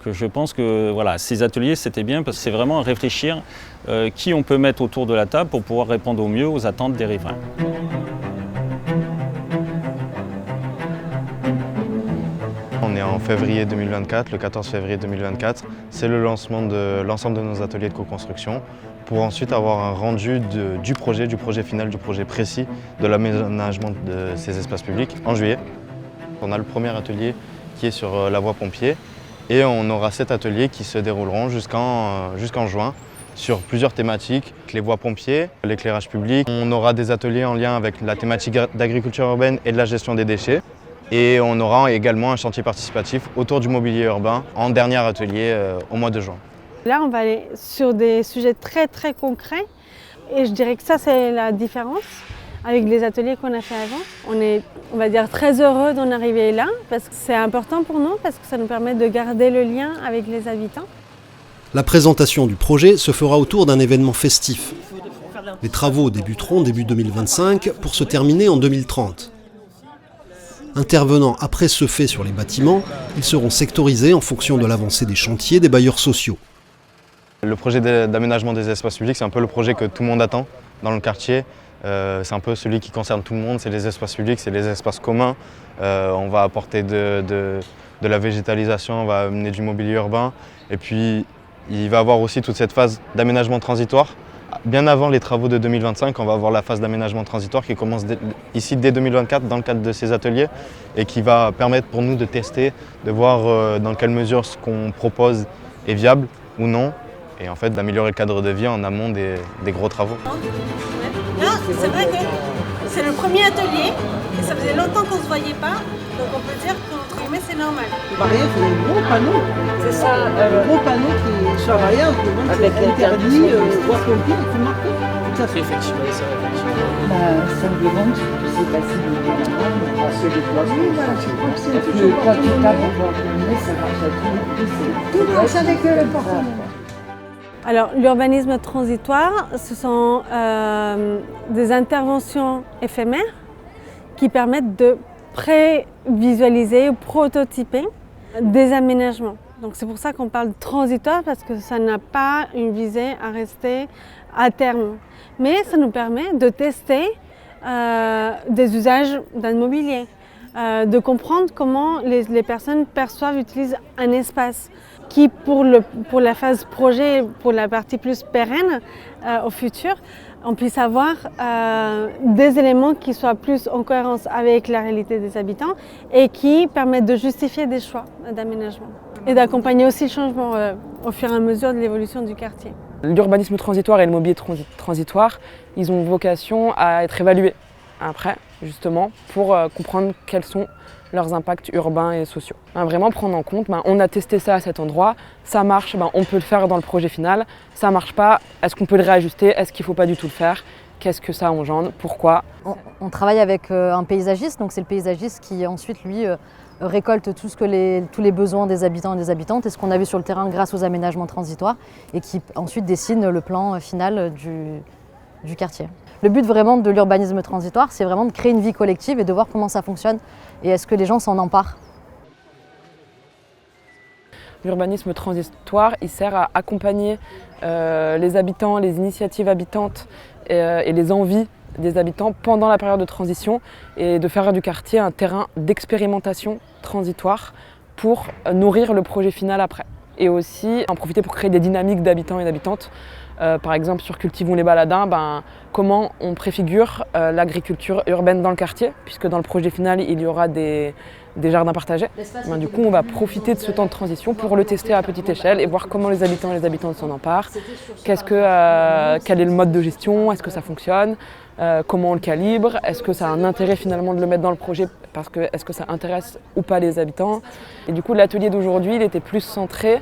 que je pense que voilà, ces ateliers c'était bien parce que c'est vraiment réfléchir qui on peut mettre autour de la table pour pouvoir répondre au mieux aux attentes des riverains. On est en février 2024, le 14 février 2024. C'est le lancement de l'ensemble de nos ateliers de co-construction pour ensuite avoir un rendu du projet final, du projet précis de l'aménagement de ces espaces publics en juillet. On a le premier atelier qui est sur la voie pompier et on aura 7 ateliers qui se dérouleront jusqu'en juin sur plusieurs thématiques, les voies pompiers, l'éclairage public. On aura des ateliers en lien avec la thématique d'agriculture urbaine et de la gestion des déchets. Et on aura également un chantier participatif autour du mobilier urbain en dernier atelier au mois de juin. Là, on va aller sur des sujets très très concrets et je dirais que ça c'est la différence avec les ateliers qu'on a fait avant. On est, on va dire, très heureux d'en arriver là parce que c'est important pour nous, parce que ça nous permet de garder le lien avec les habitants. La présentation du projet se fera autour d'un événement festif. Il faut faire de la Les travaux débuteront début 2025 pour se terminer en 2030. Intervenant après ce fait sur les bâtiments, ils seront sectorisés en fonction de l'avancée des chantiers des bailleurs sociaux. Le projet d'aménagement des espaces publics, c'est un peu le projet que tout le monde attend dans le quartier. C'est un peu celui qui concerne tout le monde, c'est les espaces publics, c'est les espaces communs. On va apporter de la végétalisation, on va amener du mobilier urbain. Et puis, il va y avoir aussi toute cette phase d'aménagement transitoire. Bien avant les travaux de 2025, on va avoir la phase d'aménagement transitoire qui commence ici dès 2024 dans le cadre de ces ateliers et qui va permettre pour nous de tester, de voir dans quelle mesure ce qu'on propose est viable ou non et en fait d'améliorer le cadre de vie en amont des gros travaux. C'est vrai que c'est le premier atelier et ça faisait longtemps qu'on ne se voyait pas, donc on peut dire qu'entre guillemets c'est normal. Pareil, il faut un gros panneau. C'est ça, un gros panneau qui sur l'arrière, avec interdit, voire compris, il faut marquer. Tout à fait. Réflexion, ça réflexion. Simplement, c'est facile de dire à se déplacer. Oui, voilà, je crois que c'est toujours quand tu tapes au bord du nez, ça marche à tout. Tout marche avec le porte-monnaie. Alors, l'urbanisme transitoire, ce sont des interventions éphémères qui permettent de prévisualiser ou prototyper des aménagements. Donc c'est pour ça qu'on parle de transitoire, parce que ça n'a pas une visée à rester à terme. Mais ça nous permet de tester des usages d'un mobilier, de comprendre comment les personnes perçoivent, utilisent un espace qui, pour la phase projet, pour la partie plus pérenne au futur, on puisse avoir des éléments qui soient plus en cohérence avec la réalité des habitants et qui permettent de justifier des choix d'aménagement et d'accompagner aussi le changement au fur et à mesure de l'évolution du quartier. L'urbanisme transitoire et le mobilier transitoire, ils ont vocation à être évalués après, justement, pour comprendre quels sont leurs impacts urbains et sociaux. Vraiment prendre en compte, on a testé ça à cet endroit, ça marche, on peut le faire dans le projet final, ça marche pas, est-ce qu'on peut le réajuster, est-ce qu'il ne faut pas du tout le faire, qu'est-ce que ça engendre, pourquoi. On travaille avec un paysagiste, donc c'est le paysagiste qui ensuite lui récolte tous les besoins des habitants et des habitantes et ce qu'on a vu sur le terrain grâce aux aménagements transitoires et qui ensuite dessine le plan final du quartier. Le but vraiment de l'urbanisme transitoire, c'est vraiment de créer une vie collective et de voir comment ça fonctionne et est-ce que les gens s'en emparent. L'urbanisme transitoire, il sert à accompagner les habitants, les initiatives habitantes et les envies des habitants pendant la période de transition et de faire du quartier un terrain d'expérimentation transitoire pour nourrir le projet final après. Et aussi en profiter pour créer des dynamiques d'habitants et d'habitantes. Par exemple sur Cultivons les Baladins, comment on préfigure l'agriculture urbaine dans le quartier, puisque dans le projet final il y aura des jardins partagés. Du coup on va profiter de ce temps de transition pour le tester à petite échelle et voir comment les habitants et les habitantes s'en emparent. Quel est le mode de gestion, est-ce que ça fonctionne, comment on le calibre, est-ce que ça a un intérêt finalement de le mettre dans le projet, parce que est-ce que ça intéresse ou pas les habitants. Et du coup l'atelier d'aujourd'hui il était plus centré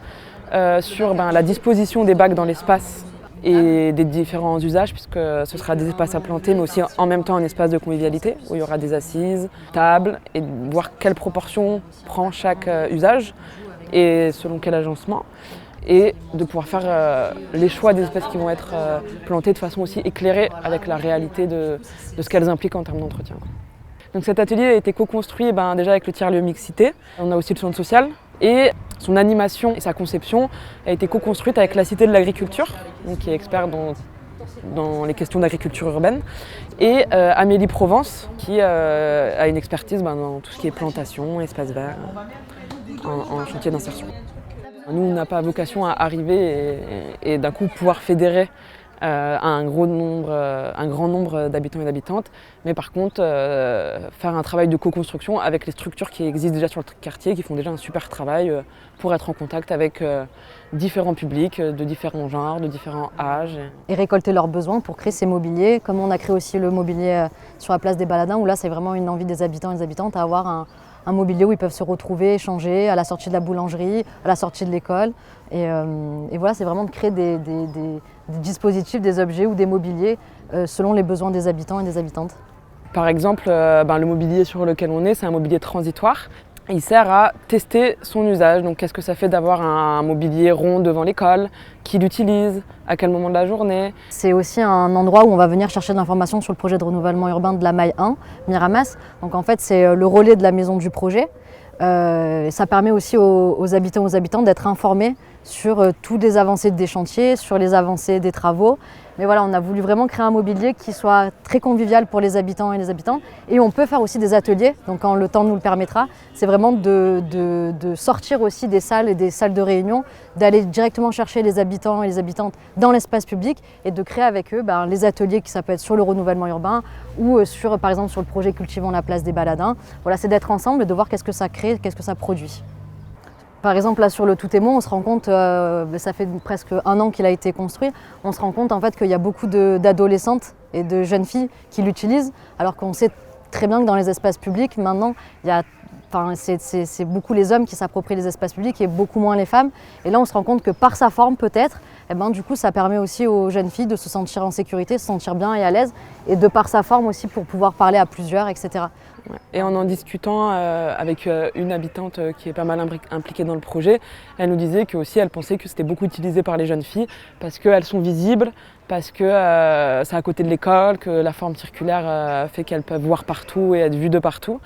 sur la disposition des bacs dans l'espace et des différents usages, puisque ce sera des espaces à planter, mais aussi en même temps un espace de convivialité où il y aura des assises, tables, et voir quelle proportion prend chaque usage et selon quel agencement, et de pouvoir faire les choix des espèces qui vont être plantées de façon aussi éclairée avec la réalité de ce qu'elles impliquent en termes d'entretien. Donc cet atelier a été co-construit déjà avec le tiers-lieu mixité. On a aussi le centre social et son animation et sa conception a été co-construite avec la Cité de l'Agriculture, qui est expert dans les questions d'agriculture urbaine, et Amélie Provence, qui a une expertise dans tout ce qui est plantation, espace vert, en chantier d'insertion. Nous, on n'a pas vocation à arriver et d'un coup pouvoir fédérer un grand nombre d'habitants et d'habitantes, mais par contre faire un travail de co-construction avec les structures qui existent déjà sur le quartier, qui font déjà un super travail pour être en contact avec différents publics, de différents genres, de différents âges. Et récolter leurs besoins pour créer ces mobiliers, comme on a créé aussi le mobilier sur la place des Baladins, où là c'est vraiment une envie des habitants et des habitantes à avoir un mobilier où ils peuvent se retrouver, échanger à la sortie de la boulangerie, à la sortie de l'école. Et voilà, c'est vraiment de créer des dispositifs, des objets ou des mobiliers selon les besoins des habitants et des habitantes. Par exemple, le mobilier sur lequel on est, c'est un mobilier transitoire. Il sert à tester son usage. Donc qu'est-ce que ça fait d'avoir un mobilier rond devant l'école, qui l'utilise, à quel moment de la journée. C'est aussi un endroit où on va venir chercher de l'information sur le projet de renouvellement urbain de la Maille 1, Miramas. Donc en fait c'est le relais de la maison du projet. Ça permet aussi aux habitants et aux habitantes d'être informés sur toutes les avancées des chantiers, sur les avancées des travaux. Mais voilà, on a voulu vraiment créer un mobilier qui soit très convivial pour les habitants et les habitantes. Et on peut faire aussi des ateliers, donc quand le temps nous le permettra, c'est vraiment de sortir aussi des salles et des salles de réunion, d'aller directement chercher les habitants et les habitantes dans l'espace public et de créer avec eux les ateliers qui ça peut être sur le renouvellement urbain ou sur, par exemple sur le projet Cultivons la place des Baladins. Voilà, c'est d'être ensemble et de voir qu'est-ce que ça crée, qu'est-ce que ça produit. Par exemple, là sur le Tout-Aimant, on se rend compte, ça fait presque 1 an qu'il a été construit, on se rend compte en fait qu'il y a beaucoup d'adolescentes et de jeunes filles qui l'utilisent, alors qu'on sait très bien que dans les espaces publics, maintenant, c'est beaucoup les hommes qui s'approprient les espaces publics et beaucoup moins les femmes. Et là, on se rend compte que par sa forme, peut-être, du coup, ça permet aussi aux jeunes filles de se sentir en sécurité, se sentir bien et à l'aise, et de par sa forme aussi pour pouvoir parler à plusieurs, etc. Et en discutant avec une habitante qui est pas mal impliquée dans le projet, elle nous disait qu'aussi elle pensait que c'était beaucoup utilisé par les jeunes filles parce qu'elles sont visibles, parce que c'est à côté de l'école, que la forme circulaire fait qu'elles peuvent voir partout et être vues de partout.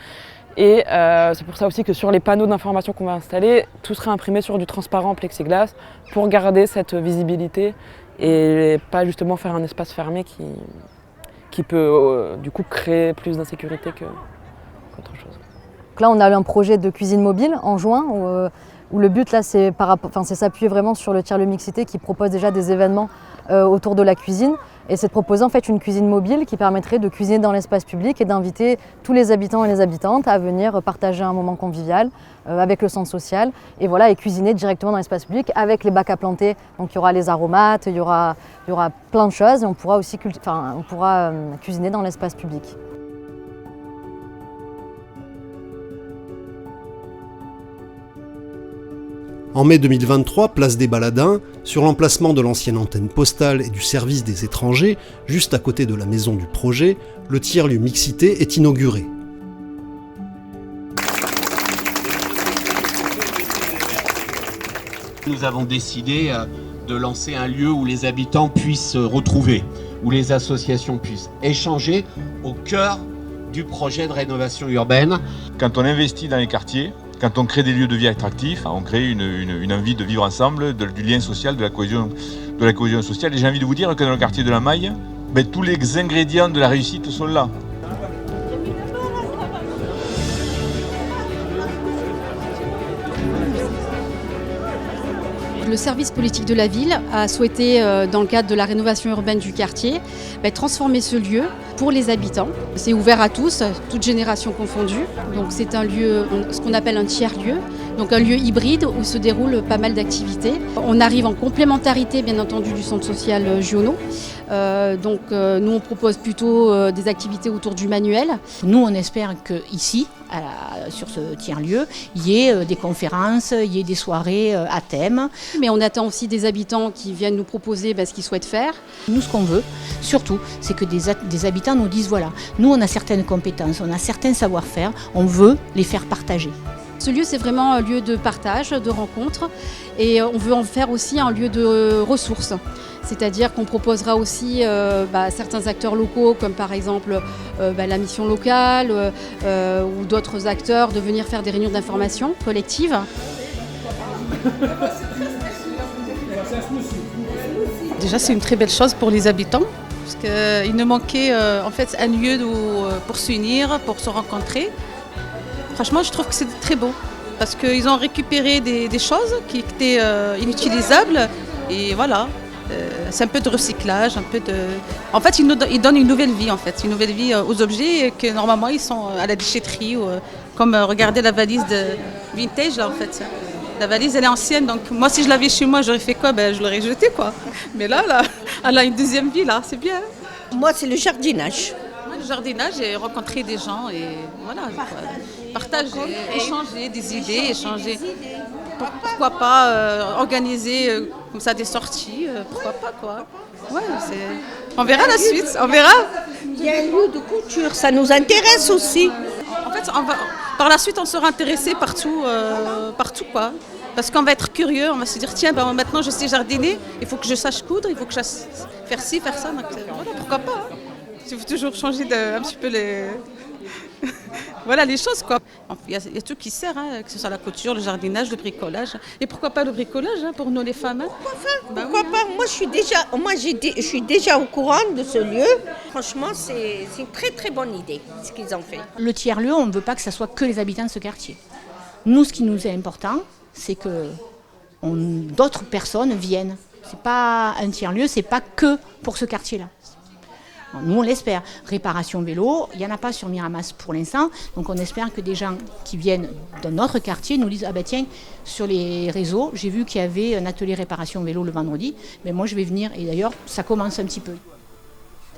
Et c'est pour ça aussi que sur les panneaux d'information qu'on va installer, tout sera imprimé sur du transparent plexiglas pour garder cette visibilité et pas justement faire un espace fermé qui peut du coup créer plus d'insécurité qu'autre chose. Donc là, on a un projet de cuisine mobile en juin où le but là, c'est s'appuyer vraiment sur le tiers-lieu mixité qui propose déjà des événements autour de la cuisine. Et c'est de proposer en fait une cuisine mobile qui permettrait de cuisiner dans l'espace public et d'inviter tous les habitants et les habitantes à venir partager un moment convivial avec le centre social et voilà, et cuisiner directement dans l'espace public avec les bacs à planter. Donc il y aura les aromates, il y aura plein de choses et on pourra aussi cuisiner dans l'espace public. En mai 2023, place des Baladins, sur l'emplacement de l'ancienne antenne postale et du service des étrangers, juste à côté de la maison du projet, le tiers-lieu mixité est inauguré. Nous avons décidé de lancer un lieu où les habitants puissent se retrouver, où les associations puissent échanger au cœur du projet de rénovation urbaine. Quand on investit dans les quartiers, quand on crée des lieux de vie attractifs, on crée une envie de vivre ensemble, du lien social, de la cohésion sociale. Et j'ai envie de vous dire que dans le quartier de la Maille, tous les ingrédients de la réussite sont là. Le service politique de la ville a souhaité, dans le cadre de la rénovation urbaine du quartier, transformer ce lieu pour les habitants. C'est ouvert à tous, toutes générations confondues. Donc c'est un lieu, ce qu'on appelle un tiers-lieu, donc un lieu hybride où se déroulent pas mal d'activités. On arrive en complémentarité, bien entendu, du centre social Giono. Nous, on propose plutôt des activités autour du manuel. Nous, on espère qu'ici, sur ce tiers-lieu, il y ait des conférences, il y ait des soirées à thème. Mais on attend aussi des habitants qui viennent nous proposer ce qu'ils souhaitent faire. Nous, ce qu'on veut, surtout, c'est que des habitants nous disent, voilà, nous, on a certaines compétences, on a certains savoir-faire, on veut les faire partager. Ce lieu, c'est vraiment un lieu de partage, de rencontre, et on veut en faire aussi un lieu de ressources. C'est-à-dire qu'on proposera aussi certains acteurs locaux, comme par exemple la mission locale ou d'autres acteurs, de venir faire des réunions d'information collective. Déjà, c'est une très belle chose pour les habitants, parce qu'il nous manquait en fait un lieu pour s'unir, pour se rencontrer. Franchement, je trouve que c'est très beau, parce qu'ils ont récupéré des choses qui étaient inutilisables, et voilà. C'est un peu de recyclage, En fait, ils donnent une nouvelle vie, aux objets que normalement ils sont à la déchetterie. Comme regardez la valise de vintage, là, en fait. La valise, elle est ancienne, donc moi, si je l'avais chez moi, j'aurais fait quoi? Je l'aurais jeté, quoi. Mais là, elle a une deuxième vie, là, c'est bien. Moi, c'est le jardinage. Moi, le jardinage, j'ai rencontré des gens et voilà, partager, échanger des idées, pourquoi pas organiser comme ça des sorties, pourquoi pas, quoi. Ouais, on verra la suite, on verra. Il y a un lieu de couture, ça nous intéresse aussi. En fait, Par la suite, on sera intéressé partout, quoi. Parce qu'on va être curieux, on va se dire, tiens, ben, maintenant je sais jardiner, il faut que je sache coudre, il faut que je sache faire ci, faire ça. Donc, voilà, pourquoi pas. Il faut toujours changer un petit peu les... voilà, les choses, quoi. Il y a tout qui sert, hein, que ce soit la couture, le jardinage, le bricolage. Et pourquoi pas le bricolage, hein, pour nous les femmes, hein. Pourquoi pas? Moi, je suis déjà au courant de ce lieu. Franchement, c'est une très très bonne idée, ce qu'ils ont fait. Le tiers-lieu, on ne veut pas que ce soit que les habitants de ce quartier. Nous, ce qui nous est important, c'est que d'autres personnes viennent. C'est pas un tiers-lieu, c'est pas que pour ce quartier-là. Nous, on l'espère. Réparation vélo, il n'y en a pas sur Miramas pour l'instant. Donc, on espère que des gens qui viennent d'un autre quartier nous disent « Ah ben tiens, sur les réseaux, j'ai vu qu'il y avait un atelier réparation vélo le vendredi. Mais moi, je vais venir. » Et d'ailleurs, ça commence un petit peu.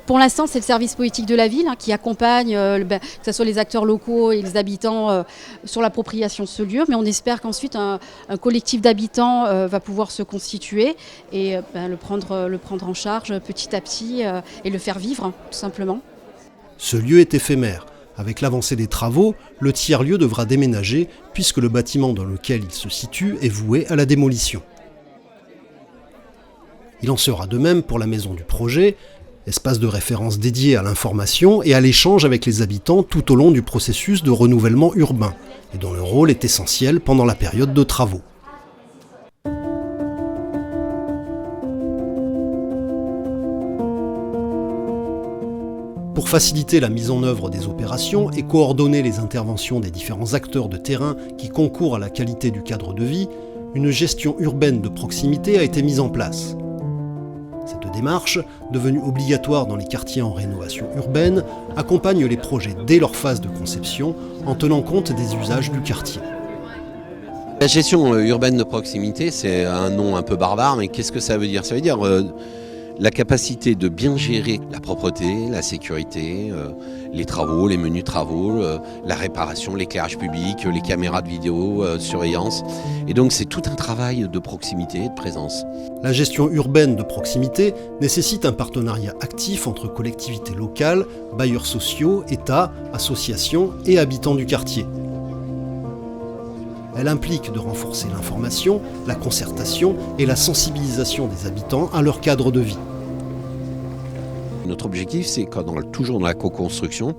Pour l'instant, c'est le service politique de la ville qui accompagne, que ce soit les acteurs locaux et les habitants sur l'appropriation de ce lieu. Mais on espère qu'ensuite, un collectif d'habitants va pouvoir se constituer et le prendre en charge petit à petit et le faire vivre, tout simplement. Ce lieu est éphémère. Avec l'avancée des travaux, le tiers-lieu devra déménager puisque le bâtiment dans lequel il se situe est voué à la démolition. Il en sera de même pour la maison du projet, espace de référence dédié à l'information et à l'échange avec les habitants tout au long du processus de renouvellement urbain, et dont le rôle est essentiel pendant la période de travaux. Pour faciliter la mise en œuvre des opérations et coordonner les interventions des différents acteurs de terrain qui concourent à la qualité du cadre de vie, une gestion urbaine de proximité a été mise en place. Cette démarche, devenue obligatoire dans les quartiers en rénovation urbaine, accompagne les projets dès leur phase de conception en tenant compte des usages du quartier. La gestion urbaine de proximité, c'est un nom un peu barbare, mais qu'est-ce que ça veut dire? Ça veut dire la capacité de bien gérer la propreté, la sécurité, les travaux, les menus travaux, la réparation, l'éclairage public, les caméras de vidéo, surveillance. Et donc c'est tout un travail de proximité et de présence. La gestion urbaine de proximité nécessite un partenariat actif entre collectivités locales, bailleurs sociaux, État, associations et habitants du quartier. Elle implique de renforcer l'information, la concertation et la sensibilisation des habitants à leur cadre de vie. Notre objectif, c'est, toujours dans la co-construction,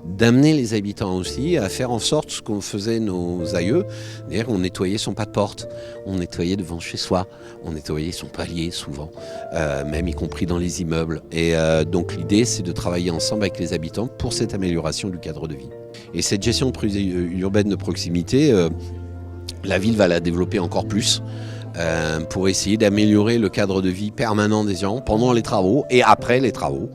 d'amener les habitants aussi à faire en sorte ce qu'on faisait nos aïeux, c'est-à-dire qu'on nettoyait son pas de porte, on nettoyait devant chez soi, on nettoyait son palier souvent, même y compris dans les immeubles. Et donc l'idée, c'est de travailler ensemble avec les habitants pour cette amélioration du cadre de vie. Et cette gestion urbaine de proximité, la ville va la développer encore plus pour essayer d'améliorer le cadre de vie permanent des gens pendant les travaux et après les travaux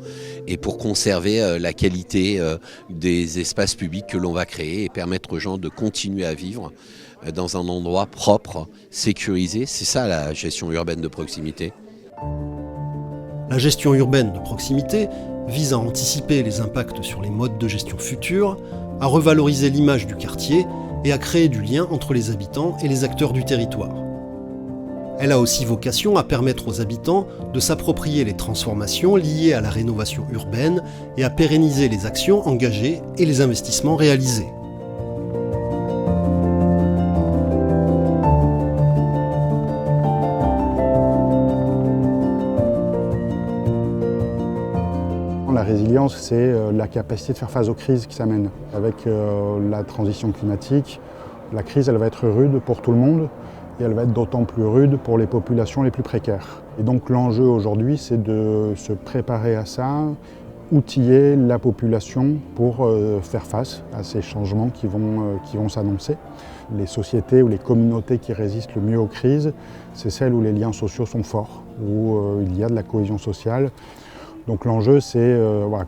et pour conserver la qualité des espaces publics que l'on va créer et permettre aux gens de continuer à vivre dans un endroit propre, sécurisé. C'est ça la gestion urbaine de proximité. La gestion urbaine de proximité vise à anticiper les impacts sur les modes de gestion futurs, à revaloriser l'image du quartier et à créer du lien entre les habitants et les acteurs du territoire. Elle a aussi vocation à permettre aux habitants de s'approprier les transformations liées à la rénovation urbaine et à pérenniser les actions engagées et les investissements réalisés. La résilience, c'est la capacité de faire face aux crises qui s'amènent. Avec la transition climatique, la crise, elle va être rude pour tout le monde et elle va être d'autant plus rude pour les populations les plus précaires. Et donc l'enjeu aujourd'hui, c'est de se préparer à ça, outiller la population pour faire face à ces changements qui vont s'annoncer. Les sociétés ou les communautés qui résistent le mieux aux crises, c'est celles où les liens sociaux sont forts, où il y a de la cohésion sociale. Donc l'enjeu, c'est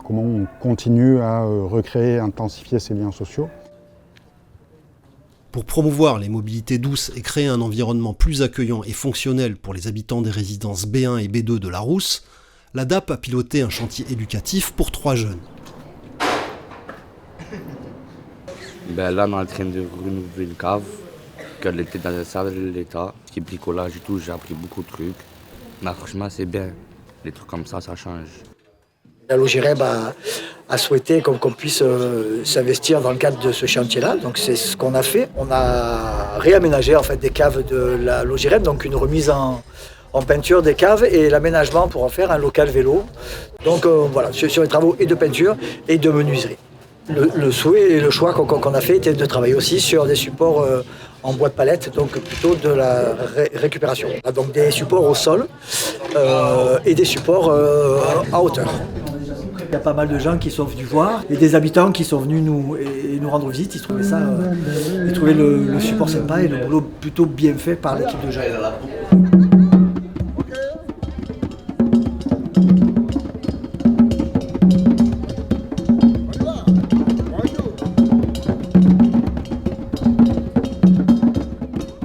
comment on continue à recréer, intensifier ces liens sociaux. Pour promouvoir les mobilités douces et créer un environnement plus accueillant et fonctionnel pour les habitants des résidences B1 et B2 de la Rousse, la DAP a piloté un chantier éducatif pour 3 jeunes. Là, on est en train de renouveler une cave, qu'elle était dans un certain état, qui est bricolage et tout, j'ai appris beaucoup de trucs. Mais franchement, c'est bien. Les trucs comme ça change. La Logireb a souhaité qu'on puisse s'investir dans le cadre de ce chantier-là. Donc c'est ce qu'on a fait. On a réaménagé en fait des caves de la Logireb, donc une remise en peinture des caves et l'aménagement pour en faire un local vélo. Donc voilà, sur les travaux et de peinture et de menuiserie. Le souhait et le choix qu'on a fait était de travailler aussi sur des supports en bois de palette, donc plutôt de la récupération. Donc des supports au sol et des supports à hauteur. Il y a pas mal de gens qui sont venus voir et des habitants qui sont venus nous rendre visite. Ils trouvaient ça, ils trouvaient le support sympa et le boulot plutôt bien fait par l'équipe de gens.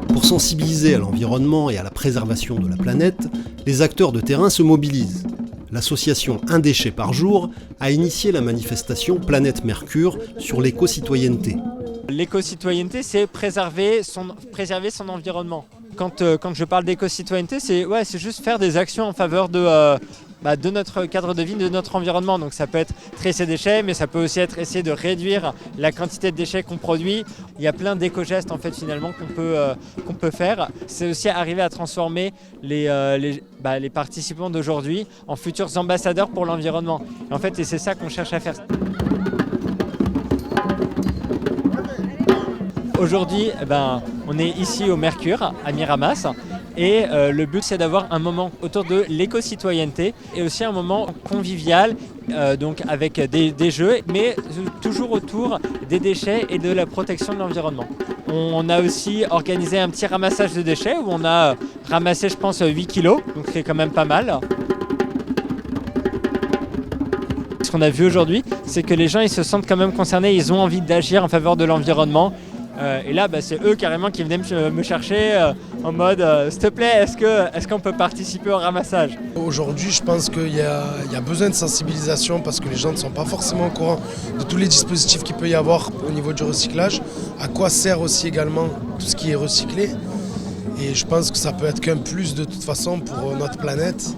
Pour sensibiliser à l'environnement et à la préservation de la planète, les acteurs de terrain se mobilisent. L'association Un déchet par jour a initié la manifestation Planète Mercure sur l'éco-citoyenneté. L'éco-citoyenneté, c'est préserver son environnement. Quand je parle d'éco-citoyenneté, c'est juste faire des actions en faveur de notre cadre de vie, de notre environnement. Donc ça peut être trier ses déchets, mais ça peut aussi être essayer de réduire la quantité de déchets qu'on produit. Il y a plein d'éco-gestes en fait finalement qu'on peut faire. C'est aussi arriver à transformer les participants d'aujourd'hui en futurs ambassadeurs pour l'environnement. En fait, et c'est ça qu'on cherche à faire. Aujourd'hui, on est ici au Mercure, à Miramas, et le but c'est d'avoir un moment autour de l'éco-citoyenneté et aussi un moment convivial, donc avec des jeux, mais toujours autour des déchets et de la protection de l'environnement. On a aussi organisé un petit ramassage de déchets où on a ramassé, je pense, 8 kilos, donc c'est quand même pas mal. Ce qu'on a vu aujourd'hui, c'est que les gens ils se sentent quand même concernés, ils ont envie d'agir en faveur de l'environnement. Et là, c'est eux carrément qui venaient me chercher en mode s'il te plaît, est-ce qu'on peut participer au ramassage? Aujourd'hui, je pense qu'il y a besoin de sensibilisation parce que les gens ne sont pas forcément au courant de tous les dispositifs qu'il peut y avoir au niveau du recyclage. À quoi sert aussi également tout ce qui est recyclé. Et je pense que ça peut être qu'un plus de toute façon pour notre planète.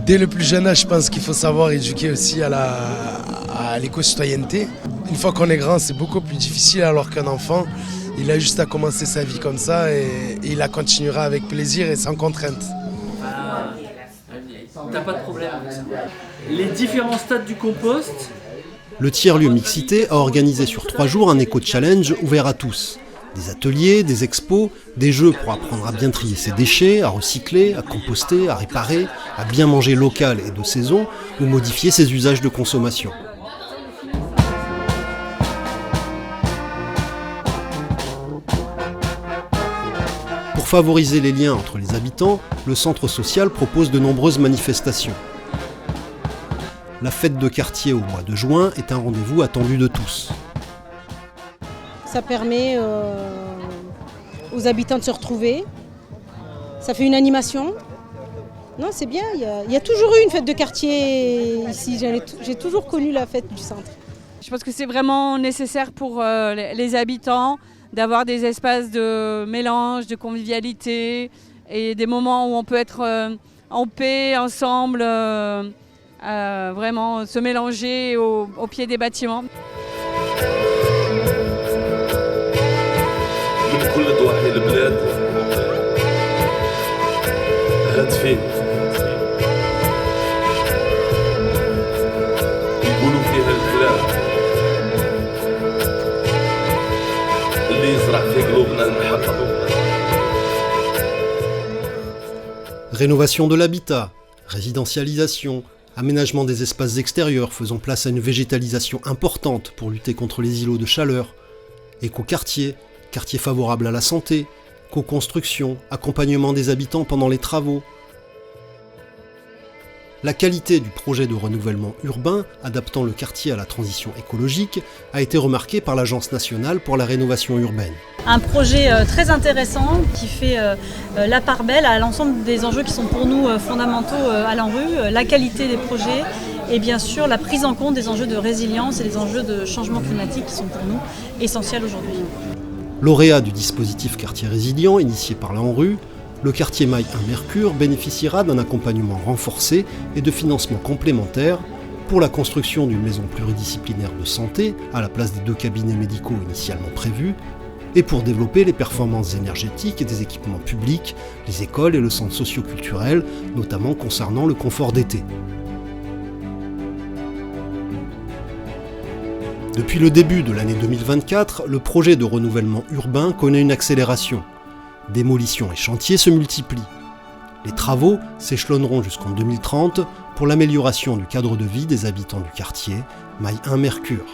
Dès le plus jeune âge, je pense qu'il faut savoir éduquer aussi à l'éco-citoyenneté. Une fois qu'on est grand, c'est beaucoup plus difficile alors qu'un enfant, il a juste à commencer sa vie comme ça et il la continuera avec plaisir et sans contrainte. T'as pas de problème avec ça. Les différents stades du compost. Le tiers-lieu Mixité a organisé sur 3 jours un éco-challenge ouvert à tous. Des ateliers, des expos, des jeux pour apprendre à bien trier ses déchets, à recycler, à composter, à réparer, à bien manger local et de saison ou modifier ses usages de consommation. Pour favoriser les liens entre les habitants, le centre social propose de nombreuses manifestations. La fête de quartier au mois de juin est un rendez-vous attendu de tous. Ça permet aux habitants de se retrouver. Ça fait une animation. Non, c'est bien. Il y a toujours eu une fête de quartier ici. J'ai toujours connu la fête du centre. Je pense que c'est vraiment nécessaire pour les habitants d'avoir des espaces de mélange, de convivialité et des moments où on peut être en paix, ensemble, vraiment se mélanger au pied des bâtiments. Rénovation de l'habitat, résidentialisation, aménagement des espaces extérieurs faisant place à une végétalisation importante pour lutter contre les îlots de chaleur, écoquartier, quartier favorable à la santé, co-construction, accompagnement des habitants pendant les travaux. La qualité du projet de renouvellement urbain adaptant le quartier à la transition écologique a été remarquée par l'Agence nationale pour la rénovation urbaine. Un projet très intéressant qui fait la part belle à l'ensemble des enjeux qui sont pour nous fondamentaux à l'ANRU, la qualité des projets et bien sûr la prise en compte des enjeux de résilience et des enjeux de changement climatique qui sont pour nous essentiels aujourd'hui. Lauréat du dispositif Quartier Résilient initié par l'ANRU, le quartier Maille 1 Mercure bénéficiera d'un accompagnement renforcé et de financements complémentaires pour la construction d'une maison pluridisciplinaire de santé à la place des 2 cabinets médicaux initialement prévus, et pour développer les performances énergétiques et des équipements publics, les écoles et le centre socio-culturel, notamment concernant le confort d'été. Depuis le début de l'année 2024, le projet de renouvellement urbain connaît une accélération. Démolitions et chantiers se multiplient. Les travaux s'échelonneront jusqu'en 2030 pour l'amélioration du cadre de vie des habitants du quartier Maille 1 Mercure.